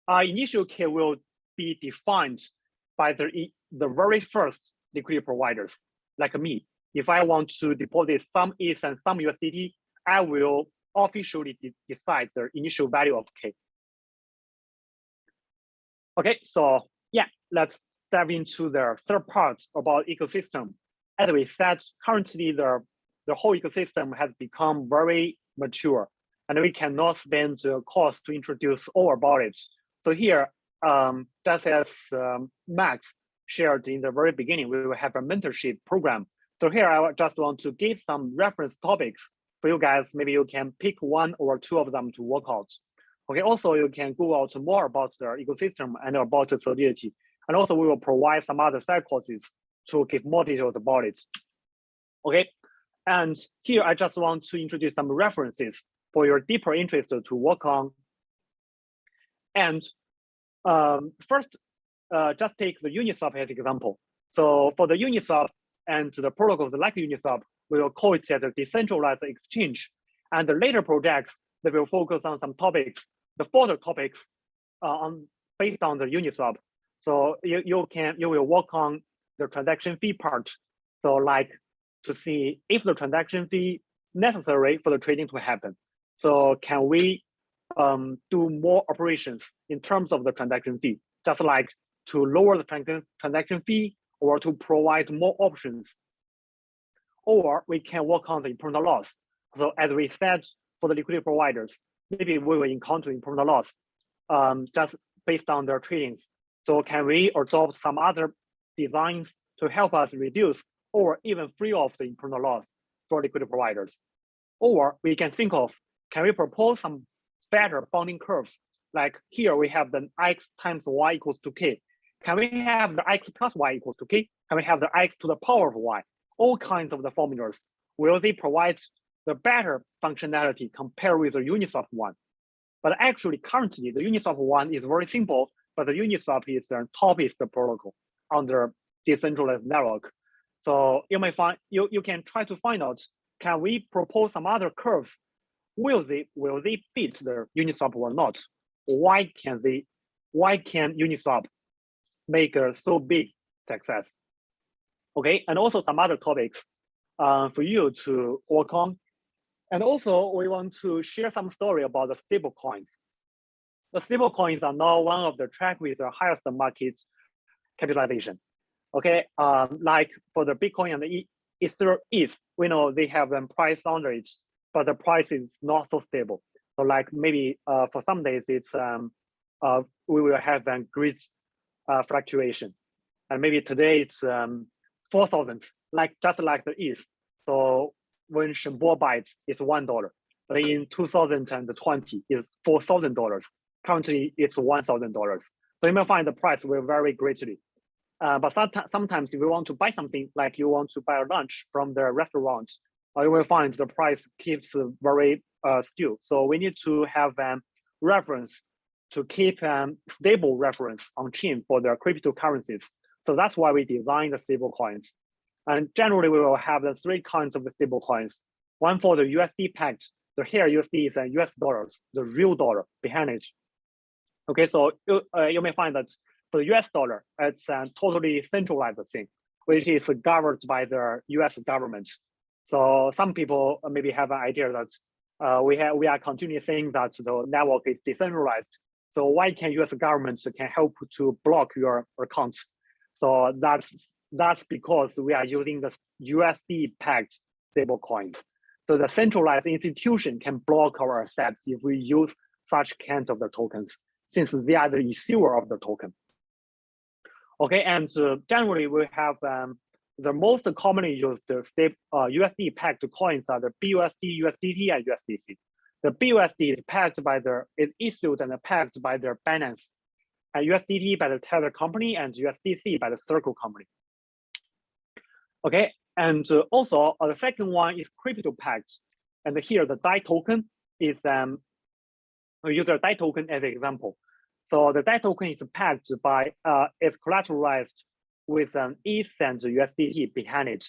our initial K will be defined by the the very first liquidity providers, like me. If I want to deposit some ETH and some USDT, I will officially decide the initial value of K. Okay, so yeah, let's dive into the third part about ecosystem. As we said, currently the whole ecosystem has become very mature, and we cannot spend the cost to introduce all about it. So here, just as Max shared in the very beginning, we will have a mentorship program. So here, I just want to give some reference topics for you guys. Maybe you can pick one or two of them to work out. Okay, also you can go out more about the ecosystem and about the solidity. And also we will provide some other side courses to give more details about it. Okay, and here I just want to introduce some references for your deeper interest to work on. And first, just take the Uniswap as example. So for the Uniswap and the protocols like Uniswap, we will call it as a decentralized exchange. And the later projects, they will focus on some topics, the further topics based on the Uniswap. So you will work on the transaction fee part. So like to see if the transaction fee necessary for the trading to happen. So can we do more operations in terms of the transaction fee, just like to lower the transaction fee or to provide more options. Or we can work on the internal loss. So as we said, for the liquidity providers, maybe we will encounter internal loss just based on their tradings. So can we adopt some other designs to help us reduce or even free off the internal loss for liquidity providers? Or we can think of, can we propose some better bounding curves? Like here we have the x times y equals to k. Can we have the x plus y equals to k? Can we have the x to the power of y? All kinds of the formulas. Will they provide the better functionality compared with the Uniswap one? But actually currently the Uniswap one is very simple, but the Uniswap is the topest protocol on the decentralized network. So you may find, you can try to find out, can we propose some other curves? Will they beat the Uniswap or not? Why can Uniswap make a so big success? Okay, and also some other topics for you to work on. And also we want to share some story about the stable coins. The stable coins are now one of the track with the highest market capitalization. Okay, like for the Bitcoin and the ETH, we know they have a price under it, but the price is not so stable. So like maybe for some days it's we will have a great fluctuation, and maybe today it's 4,000, like just like the ETH. So when Shenbo byte is $1, but in 2020 is $4,000. Currently it's $1,000. So you may find the price will vary greatly. But sometimes if you want to buy something, like you want to buy a lunch from the restaurant, you will find the price keeps very still. So we need to have a reference to keep a stable reference on chain for the cryptocurrencies. So that's why we designed the stable coins. And generally we will have the three kinds of the stable coins. One for the USD pegged. So here USD is US dollars, the real dollar behind it. Okay, so you may find that for the US dollar, it's a totally centralized thing, which is governed by the US government. So some people maybe have an idea that we are continually saying that the network is decentralized. So why can US government can help to block your account? So that's because we are using the USD pegged stable coins. So the centralized institution can block our assets if we use such kinds of the tokens, since they are the issuer of the token. Okay, and generally we have the most commonly used USD pegged coins are the BUSD, USDT, and USDC. The BUSD is issued and pegged by the Binance, and USDT by the Tether company, and USDC by the Circle company. Okay, and also the second one is crypto pegged, and here the DAI token is we use the DAI token as an example. So the DAI token is pegged by is collateralized with an ETH and USDT behind it.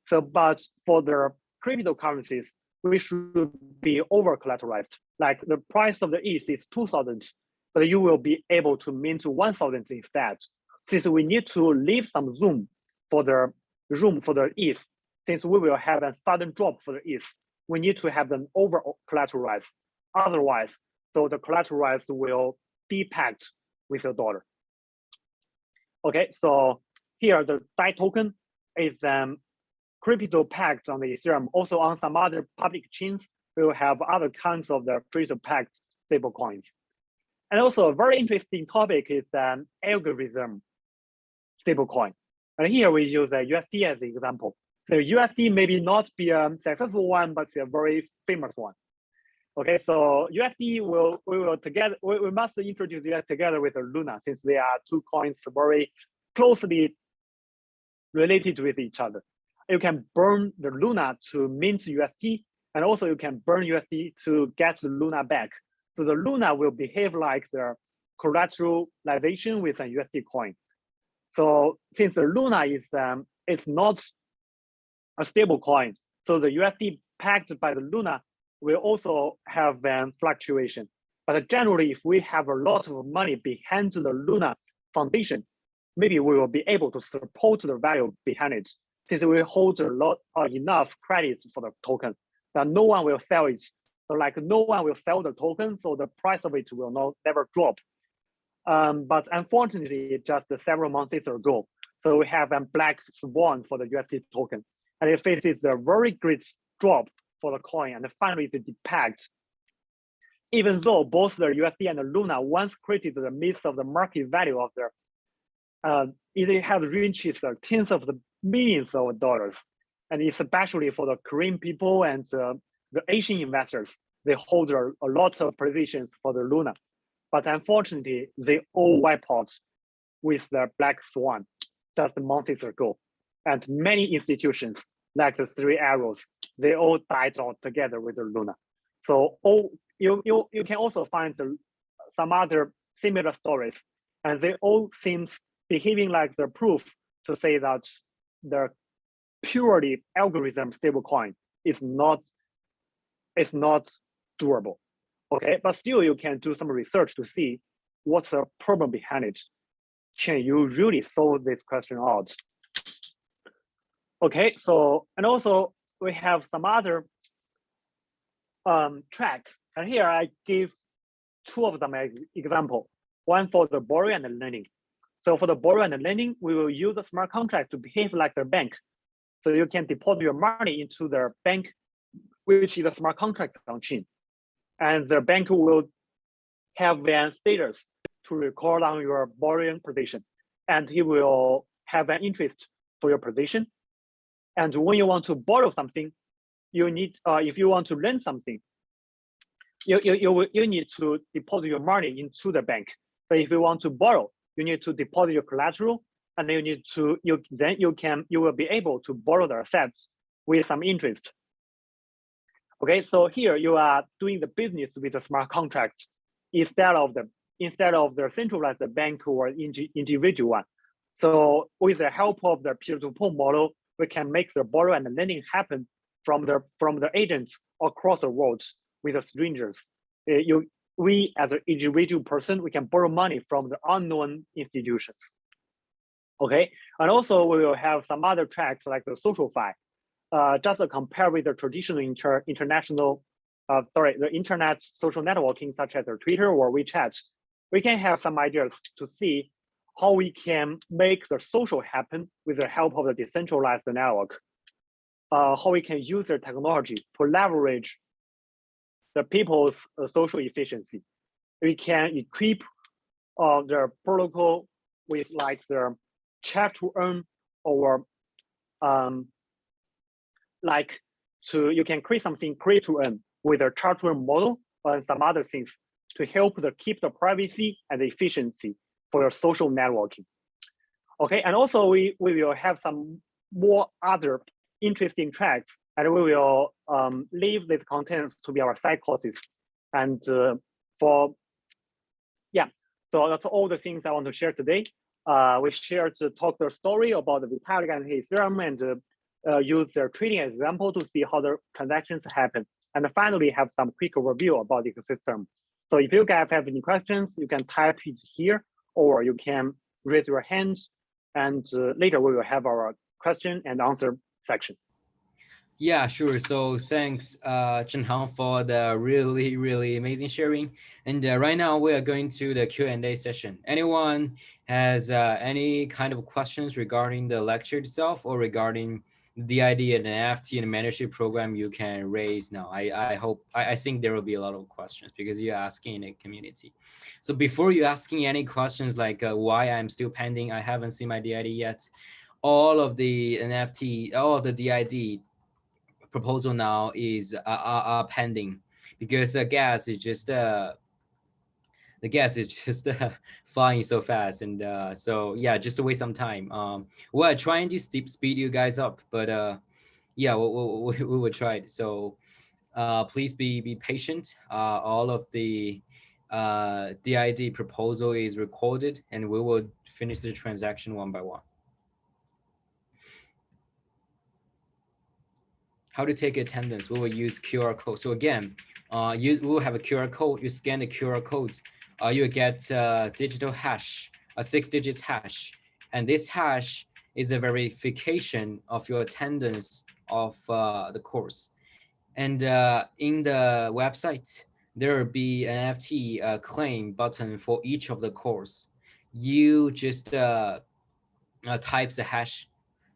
So, but for the cryptocurrencies, we should be over collateralized. Like the price of the ETH is 2,000, but you will be able to mint 1,000 instead. since we need to leave some room for the ETH, since we will have a sudden drop for the ETH, we need to have them over collateralized. Otherwise, so the collateralized will be pegged with the dollar. Okay, so here the DAI token is crypto pegged on the Ethereum. Also on some other public chains, we will have other kinds of the crypto pegged stable coins. And also a very interesting topic is algorithm stablecoin. And here we use a USD as the example. So USD maybe not be a successful one, but it's a very famous one. Okay, so USD we must introduce it together with the Luna, since they are two coins very closely related with each other. You can burn the Luna to mint USD, and also you can burn USD to get the Luna back. So the Luna will behave like the collateralization with a USD coin. So since the Luna is it's not a stable coin, so the USD pegged by the Luna will also have fluctuation. But generally, if we have a lot of money behind the Luna foundation, maybe we will be able to support the value behind it, since we hold a lot enough credit for the token that no one will sell it. So like no one will sell the token, so the price of it will never drop. But unfortunately, just several months ago, so we have a black swan for the USD token, and it faces a very great drop for the coin, and finally it's depegged. Even though both the USD and the Luna once created the midst of the market value of their, it has reached tens of the millions of dollars, and especially for the Korean people and the Asian investors, they hold a lot of positions for the Luna. But unfortunately, they all wipe out with the black swan just months ago. And many institutions, like the Three Arrows, they all died out together with the Luna. So you can also find some other similar stories, and they all seem behaving like the proof to say that the purely algorithm stablecoin is not durable. Okay, but still you can do some research to see what's the problem behind it. Can you really solve this question out? Okay, so, and also we have some other tracks. And here I give two of them as example, one for the borrowing and the lending. So for the borrowing and the lending, we will use a smart contract to behave like the bank. So you can deposit your money into the bank, which is a smart contract on chain. And the bank will have a status to record on your borrowing position, and he will have an interest for your position. And when you want to borrow something, you need, if you want to lend something, you need to deposit your money into the bank. But if you want to borrow, you need to deposit your collateral, and then you will be able to borrow the assets with some interest. Okay, so here you are doing the business with a smart contract instead of the centralized bank or individual one. So with the help of the peer-to-peer model, we can make the borrow and the lending happen from the agents across the world with the strangers. We as an individual person, we can borrow money from the unknown institutions. Okay, and also we will have some other tracks like the social fi. Just to compare with the traditional the internet social networking such as Twitter or WeChat, we can have some ideas to see how we can make the social happen with the help of the decentralized network. How we can use the technology to leverage the people's social efficiency. We can equip the protocol with like the chat to earn, or you can create something create to earn with a chat to earn model and some other things to help keep the privacy and the efficiency for your social networking. Okay, and also we will have some more other interesting tracks, and we will leave these contents to be our side courses. And so that's all the things I want to share today. We shared to talk the story about the Vitalik and his Ethereum, and use their trading example to see how the transactions happen. And finally, have some quick overview about the ecosystem. So if you guys have any questions, you can type it here, or you can raise your hand, and later we will have our question and answer section. Yeah, sure. So thanks, Zhenhang, for the really amazing sharing. And right now we are going to the Q&A session. Anyone has any kind of questions regarding the lecture itself or regarding the idea and the NFT and the mentorship program, you can raise now. I think there will be a lot of questions because you're asking in a community. So before you asking any questions like why I'm still pending, I haven't seen my DID yet. All of the NFT, all of the DID proposal now is pending because the gas is just flying so fast, and so yeah, just to waste some time. We're trying to speed you guys up, but yeah, we will try it. So please be patient. All of the DID proposal is recorded, and we will finish the transaction one by one. How to take attendance? We will use QR code. So again, we will have a QR code. You scan the QR code, you get a digital hash, a 6 digits hash, and this hash is a verification of your attendance of the course. And in the website, there will be an NFT claim button for each of the course. You just types the hash,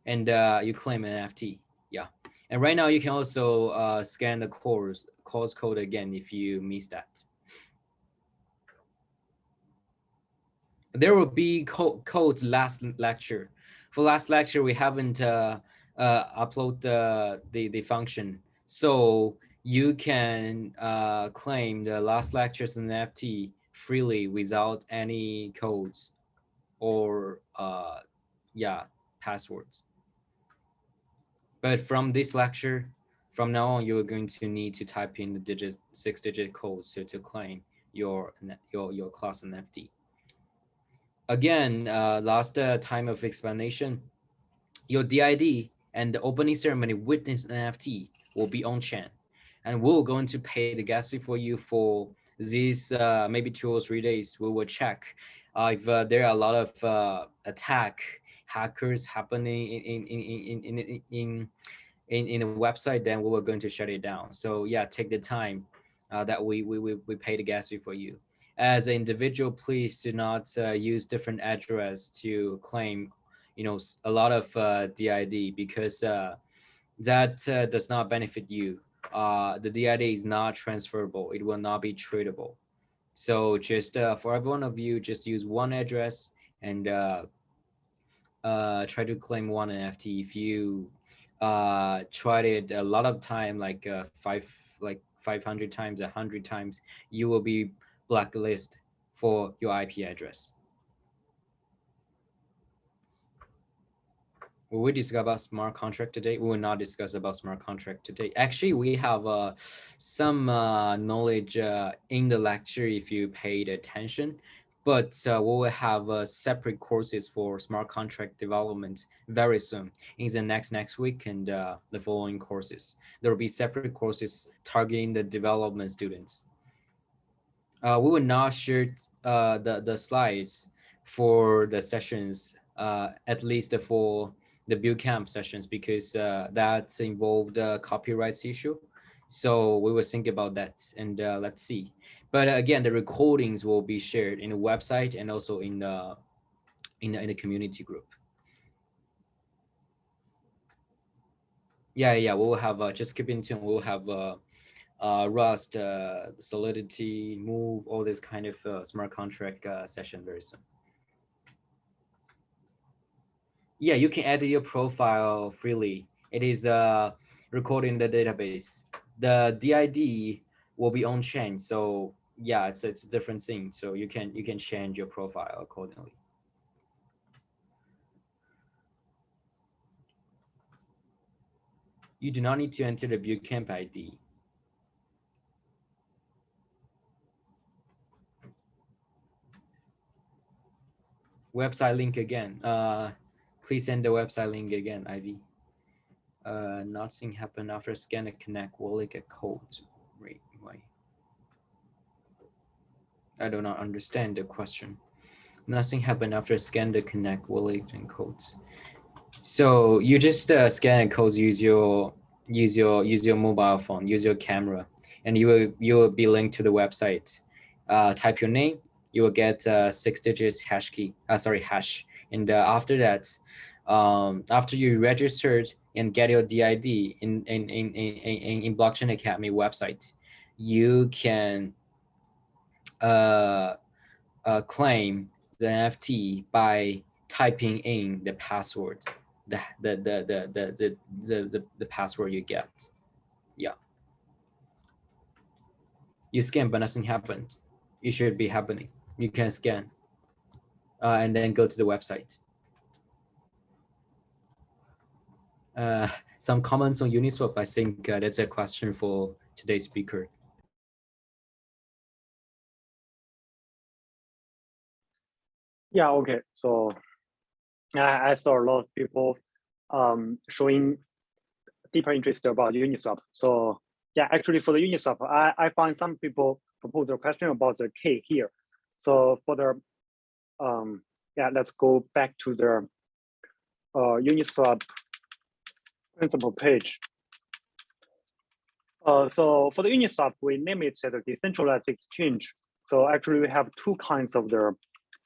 and you claim an NFT. Yeah. And right now you can also scan the course code again if you miss that. There will be codes last lecture. For last lecture, we haven't upload the function, so you can claim the last lectures in NFT freely without any codes or yeah, passwords. But from this lecture, from now on, you are going to need to type in the 6-digit codes to claim your class NFT. Again, last time of explanation, your DID and the opening ceremony witness NFT will be on chain, and we're going to pay the gas fee for you for these maybe 2 or 3 days. We will check if there are a lot of hackers happening in the website, then we were going to shut it down. So yeah, take the time that we pay the gas fee for you. As an individual, please do not use different address to claim, a lot of DID, because that does not benefit you. The DID is not transferable. It will not be tradable. So just for every one of you, just use one address and try to claim one NFT. If you tried it a lot of time, like 500 times, 100 times, you will be blacklisted for your IP address. Will we discuss about smart contract today? We will not discuss about smart contract today. Actually, we have some knowledge in the lecture if you paid attention, but we will have separate courses for smart contract development very soon in the next week, and the following courses. There will be separate courses targeting the development students. We will not share the slides for the sessions, at least for the BuidlCamp sessions, because that involved a copyrights issue. So we will think about that, and let's see. But again, the recordings will be shared in the website and also in the community group. Yeah, we'll have just keep in tune. We'll have Rust, Solidity, Move, all this kind of smart contract session very soon. Yeah, you can add your profile freely. It is recorded in the database. The DID will be on chain, so yeah, it's a different thing. So you can change your profile accordingly. You do not need to enter the BuidlCamp ID. Website link again. Please send the website link again, Ivy. Nothing happened after scan and connect. Will it get code? Wait, why? I do not understand the question. Nothing happened after scan the connect wallet and codes. So you just scan codes, use your mobile phone, use your camera, and you will be linked to the website. Type your name, you will get 6 digits hash key. Hash. And after that, after you registered and get your DID in Blockchain Academy website, you can claim the NFT by typing in the password, the password you get. Yeah. You scan, but nothing happened. It should be happening. You can scan and then go to the website. Some comments on Uniswap. I think that's a question for today's speaker. Yeah, okay. So I saw a lot of people showing deeper interest about Uniswap. So yeah, actually for the Uniswap, I find some people propose a question about the K here. So for the, yeah, let's go back to the Uniswap principal page. So for the Uniswap, we name it as a decentralized exchange. So actually we have two kinds of the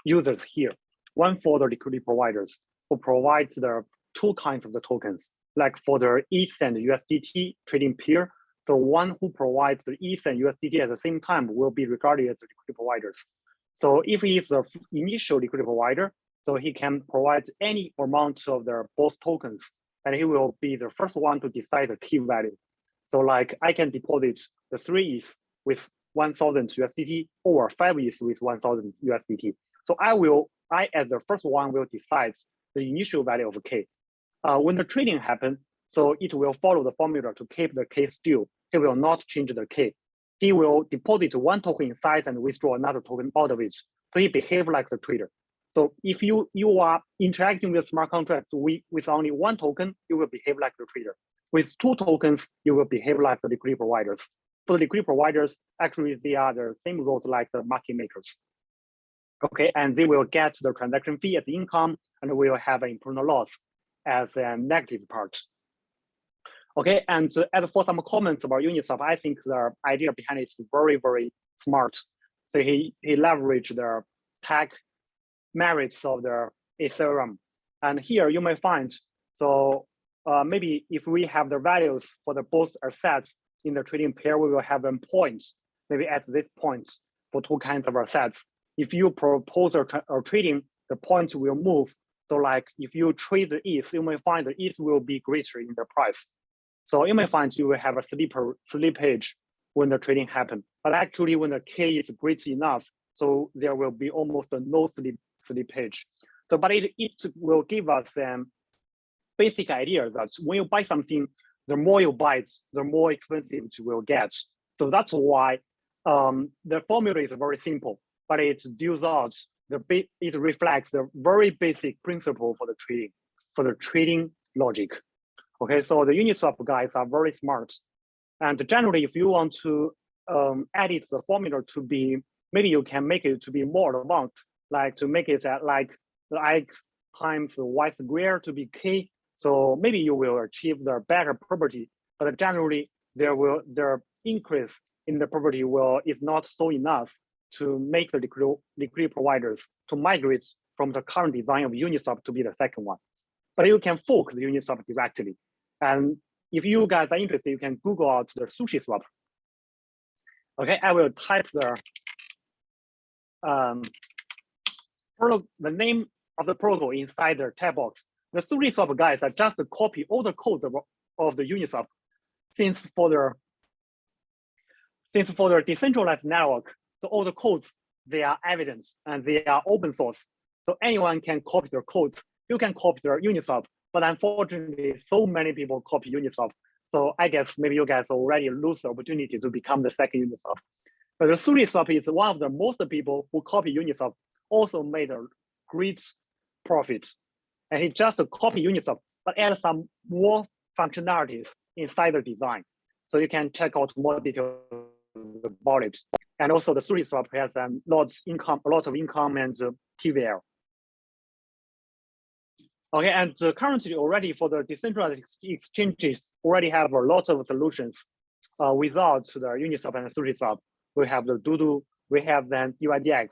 users here. One for the liquidity providers who provide the two kinds of the tokens, like for the ETH and USDT trading pair. So one who provides the ETH and USDT at the same time will be regarded as the liquidity providers. So if he is the initial liquidity provider, so he can provide any amount of the both tokens, and he will be the first one to decide the key value. So like I can deposit the 3 ETH with 1,000 USDT or 5 ETH with 1,000 USDT. So I as the first one will decide the initial value of K. When the trading happens, so it will follow the formula to keep the K still. He will not change the K. He will deposit one token inside and withdraw another token out of it. So he behaves like the trader. So if you are interacting with smart contracts with only one token, you will behave like the trader. With two tokens, you will behave like the liquidity providers. So the liquidity providers, actually, they are the same roles like the market makers. Okay, and they will get the transaction fee as income and will have an internal loss as a negative part. Okay, and as for some comments about Uniswap, I think the idea behind it is very, very smart. So he leveraged the tech merits of the Ethereum. And here you may find, so maybe if we have the values for the both assets in the trading pair, we will have a point, maybe at this point for two kinds of assets. If you propose a trading, the point will move. So like if you trade the ETH, you may find the ETH will be greater in the price. So you may find you will have a slippage when the trading happens. But actually when the K is great enough, so there will be almost no slippage. So, but it will give us a basic idea that when you buy something, the more you buy it, the more expensive it will get. So that's why the formula is very simple, but it deals out it reflects the very basic principle for the trading logic. Okay, so the Uniswap guys are very smart. And generally, if you want to edit the formula to be, maybe you can make it to be more advanced, like to make it like the x times y square to be k. So maybe you will achieve the better property, but generally the increase in the property is not so enough to make the liquidity providers to migrate from the current design of Uniswap to be the second one. But you can fork the Uniswap directly. And if you guys are interested, you can Google out the sushi swap. Okay, I will type the name of the protocol inside the tab box. The sushi swap guys are just copy all the codes of the Uniswap. Since for the decentralized network, so all the codes, they are evident and they are open source. So anyone can copy their codes. You can copy their Uniswap, but unfortunately, so many people copy Uniswap. So I guess maybe you guys already lose the opportunity to become the second Uniswap. But the Uniswap is one of the most people who copy Uniswap also made a great profit. And he just copied Uniswap, but add some more functionalities inside the design. So you can check out more details about it. And also the Uniswap has a lot of income and TVL. Okay, and currently already for the decentralized exchanges already have a lot of solutions without the Uniswap and Uniswap. We have the Doodle, we have then UIDX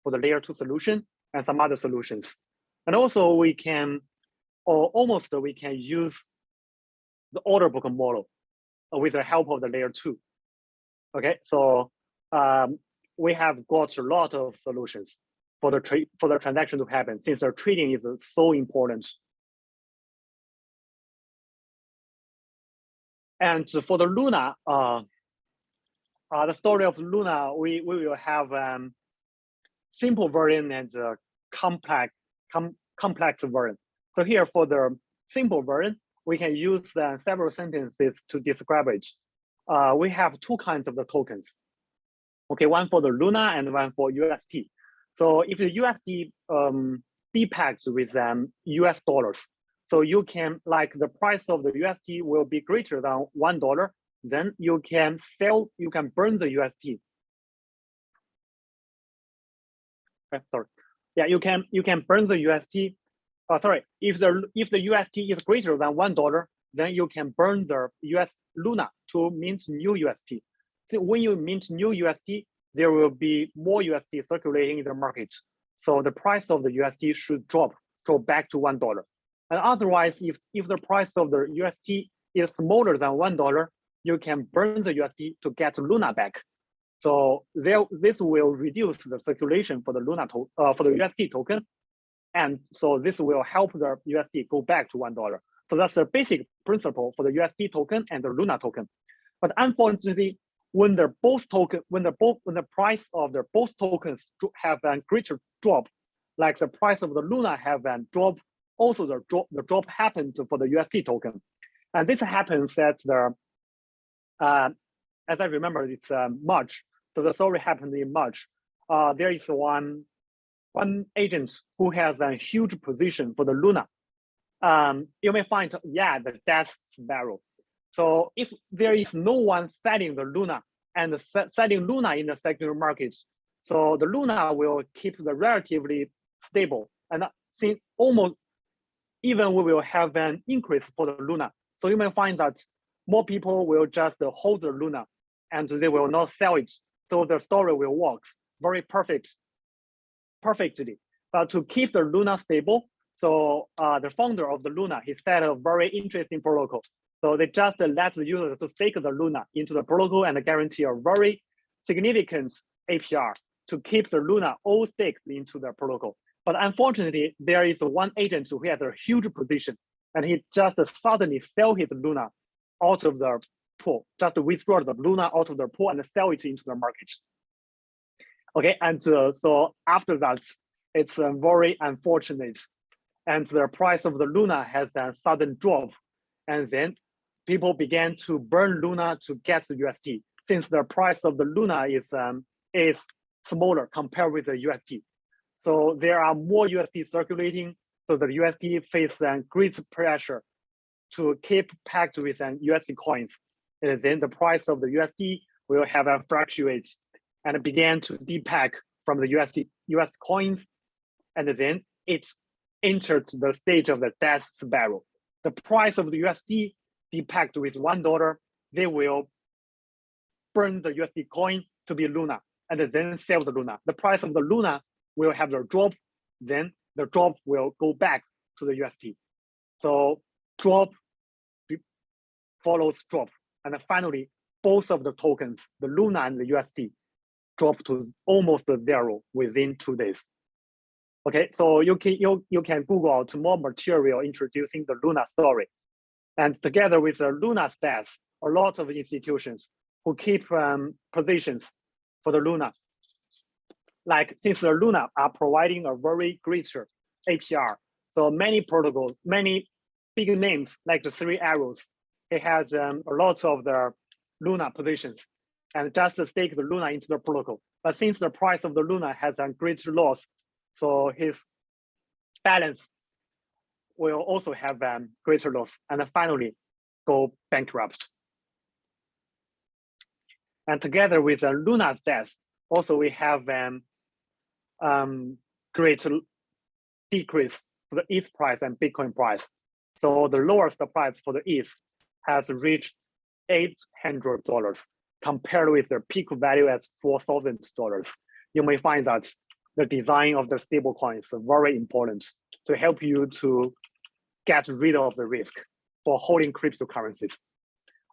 for the layer 2 solution and some other solutions. And also we can, or almost we can use the order book model with the help of the layer 2. Okay, so we have got a lot of solutions for the transaction to happen, since the trading is so important. And for the Luna, the story of Luna, we will have simple version and complex version. So here for the simple version, we can use several sentences to describe it. We have two kinds of the tokens. Okay, one for the Luna and one for UST. So if the USD be pegged with US dollars, so you can, like the price of the USD will be greater than $1, then you can sell, you can burn the USD. Okay, sorry. Yeah, you can burn the USD. Sorry, if the USD is greater than $1, then you can burn the US Luna to mint new USD. So when you mint new USD, there will be more USD circulating in the market. So the price of the USD should drop back to $1. And otherwise, if the price of the USD is smaller than $1, you can burn the USD to get Luna back. So this will reduce the circulation for the Luna for the USD token, and so this will help the USD go back to $1. So that's the basic principle for the USD token and the Luna token. But unfortunately, when the price of the both tokens have a greater drop, like the price of the Luna have a drop, also the drop happened for the USD token, and this happens at the as I remember, it's March. So the story happened in March. There is one agent who has a huge position for the Luna. You may find, yeah, the death spiral. So if there is no one selling the Luna and selling Luna in the secondary market, so the Luna will keep the relatively stable, and since almost even we will have an increase for the Luna. So you may find that more people will just hold the Luna and they will not sell it. So the story will work very perfectly. But to keep the Luna stable, so the founder of the Luna, he set a very interesting protocol. So they just let the users to stake the Luna into the protocol and guarantee a very significant APR to keep the Luna all staked into the protocol. But unfortunately, there is one agent who has a huge position, and he just suddenly sell his Luna out of the pool, just withdraw the Luna out of the pool and sell it into the market. Okay, and so after that, it's very unfortunate. And the price of the Luna has a sudden drop. And then people began to burn Luna to get the USD, since the price of the Luna is smaller compared with the USD. So there are more USD circulating, so the USD faces great pressure to keep packed with USD coins. And then the price of the USD will have a fluctuate and began to depack from the US coins. And then it entered the stage of the death spiral. The price of the USD depacked with $1, they will burn the USD coin to be Luna and then sell the Luna. The price of the Luna will have the drop, then the drop will go back to the USD. So drop follows drop. And finally, both of the tokens, the Luna and the USD, drop to almost zero within 2 days. Okay, so you can Google out more material introducing the Luna story. And together with the Luna stats, a lot of institutions who keep positions for the Luna. Like since the Luna are providing a very greater APR, so many protocols, many big names like the 3 arrows, it has a lot of the Luna positions and just stake the Luna into the protocol. But since the price of the Luna has a great loss, so his balance will also have a greater loss and finally go bankrupt. And together with the Luna's death, Also, we have great decrease for the ETH price and Bitcoin price. So the lowest price for the ETH has reached $800 compared with the peak value as $4,000. You may find that the design of the stablecoin is very important to help you to get rid of the risk for holding cryptocurrencies.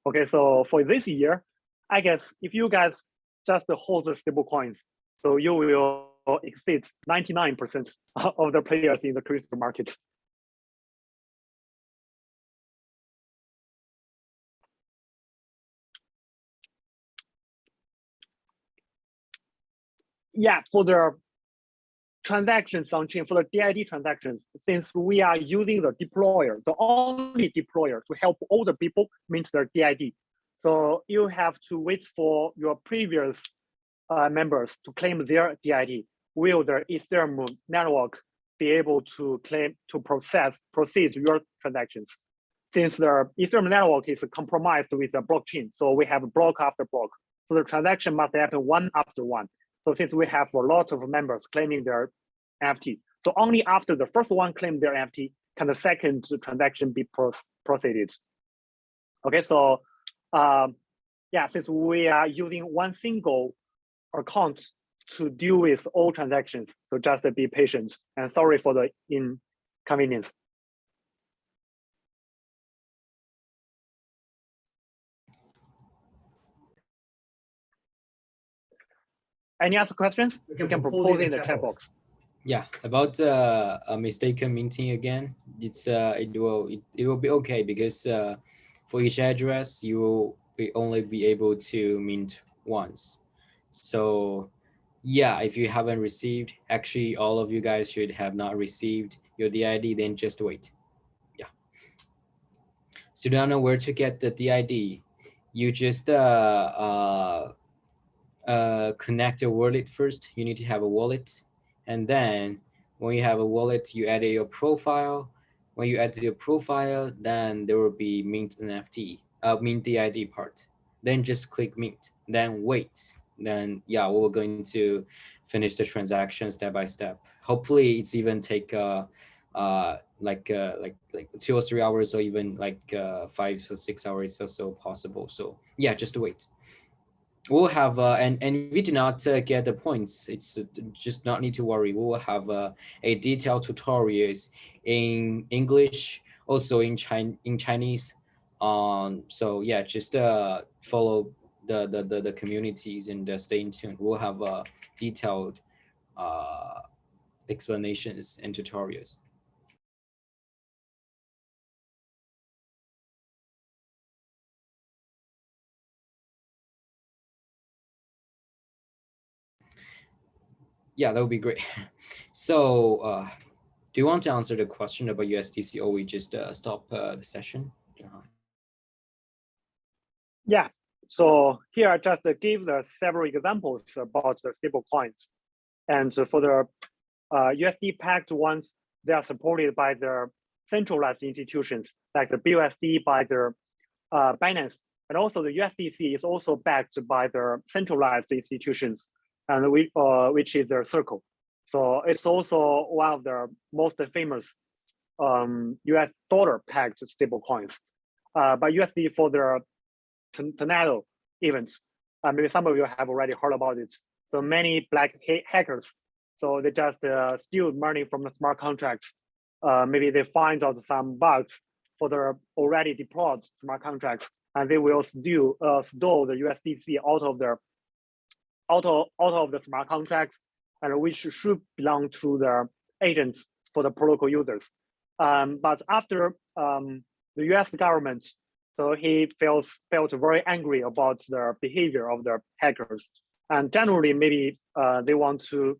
Okay, so for this year, I guess if you guys just hold the stablecoins, so you will exceed 99% of the players in the crypto market. Yeah, for the transactions on chain, for the DID transactions, since we are using the deployer, the only deployer to help all the people mint their DID. So you have to wait for your previous members to claim their DID. Will the Ethereum network be able to proceed your transactions? Since the Ethereum network is compromised with the blockchain, so we have block after block. So the transaction must happen one after one. So since we have a lot of members claiming their NFT, so only after the first one claim their NFT can the second transaction be proceeded. Okay, so yeah, since we are using one single account to deal with all transactions, so just be patient and sorry for the inconvenience. Any other questions? You can propose in the chat box. Yeah, about mistaken minting again. It will be okay because for each address you will only be able to mint once. So yeah, if you haven't received, actually all of you guys should have not received your DID, then just wait. Yeah. So you don't know where to get the DID. You just connect your wallet first. You need to have a wallet, and then when you have a wallet, you add your profile. When you add your profile, then there will be mint NFT, mint DID part. Then just click mint. Then wait. Then yeah, we're going to finish the transaction step by step. Hopefully, it's even take like 2 or 3 hours, or even like 5 or 6 hours or so possible. So yeah, just wait. We'll have and we do not get the points. It's just not need to worry. We will have a detailed tutorials in English, also in Chinese. So yeah, just follow the communities and stay in tune. We'll have detailed explanations and tutorials. Yeah, that would be great. So do you want to answer the question about USDC, or we just stop the session? Yeah, so here I just give the several examples about the stable coins. And for the USD packed ones, they are supported by the centralized institutions like the BUSD by the Binance. And also the USDC is also backed by the centralized institutions, and which is the Circle. So it's also one of the most famous US dollar pegged stable coins. But USD for the tornado events, maybe some of you have already heard about it. So many black hackers, so they just steal money from the smart contracts. Maybe they find out some bugs for the already deployed smart contracts, and they will stole the USDC out of the smart contracts, and which should belong to the agents for the protocol users. But after the US government, so he felt very angry about the behavior of the hackers. And generally, maybe they want to,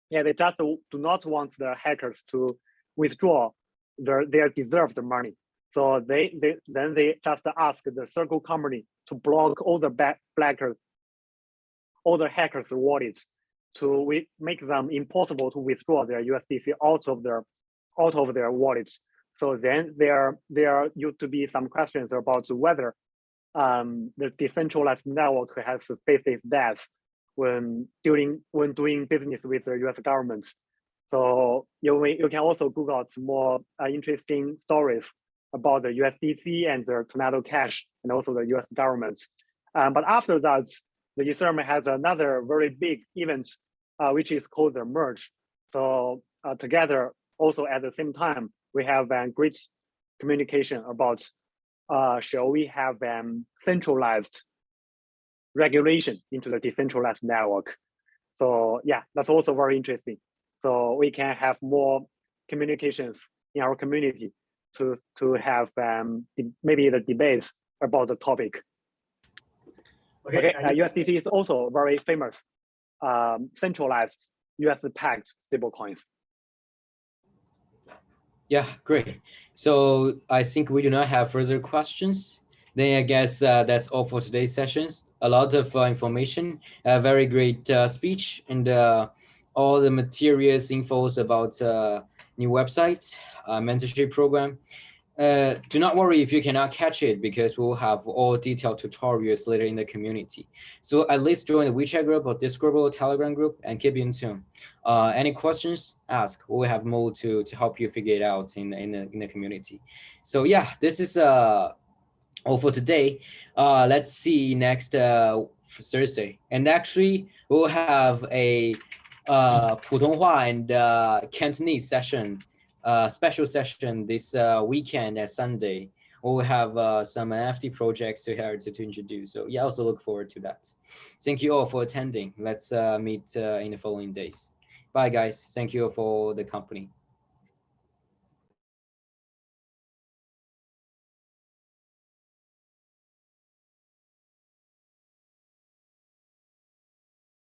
yeah, they just do not want the hackers to withdraw their deserved money. So they just ask the Circle company to block all the hackers' wallets to make them impossible to withdraw their USDC out of their wallets. So then there used to be some questions about whether the decentralized network has faced its death, when doing business with the US government. So you can also Google out more interesting stories about the USDC and the Tornado Cash and also the US government. But after that, the Ethereum has another very big event, which is called the merge. So together, also at the same time, we have a great communication about shall we have centralized regulation into the decentralized network. So yeah, that's also very interesting. So we can have more communications in our community to have maybe the debates about the topic. Okay, USDC is also very famous centralized US-pegged stablecoins. Yeah, great. So I think we do not have further questions. Then I guess that's all for today's sessions. A lot of information, a very great speech, and all the materials, infos about new website, mentorship program. Do not worry if you cannot catch it, because we'll have all detailed tutorials later in the community. So at least join the WeChat group or Discord or Telegram group and keep in tune. Any questions, ask. We'll have more to help you figure it out in the community. So yeah, this is all for today. Let's see next Thursday. And actually, we'll have a 普通话 and Cantonese session. Special session this weekend at Sunday. We'll have some NFT projects to introduce. So yeah, also look forward to that. Thank you all for attending. Let's meet in the following days. Bye guys. Thank you for the company.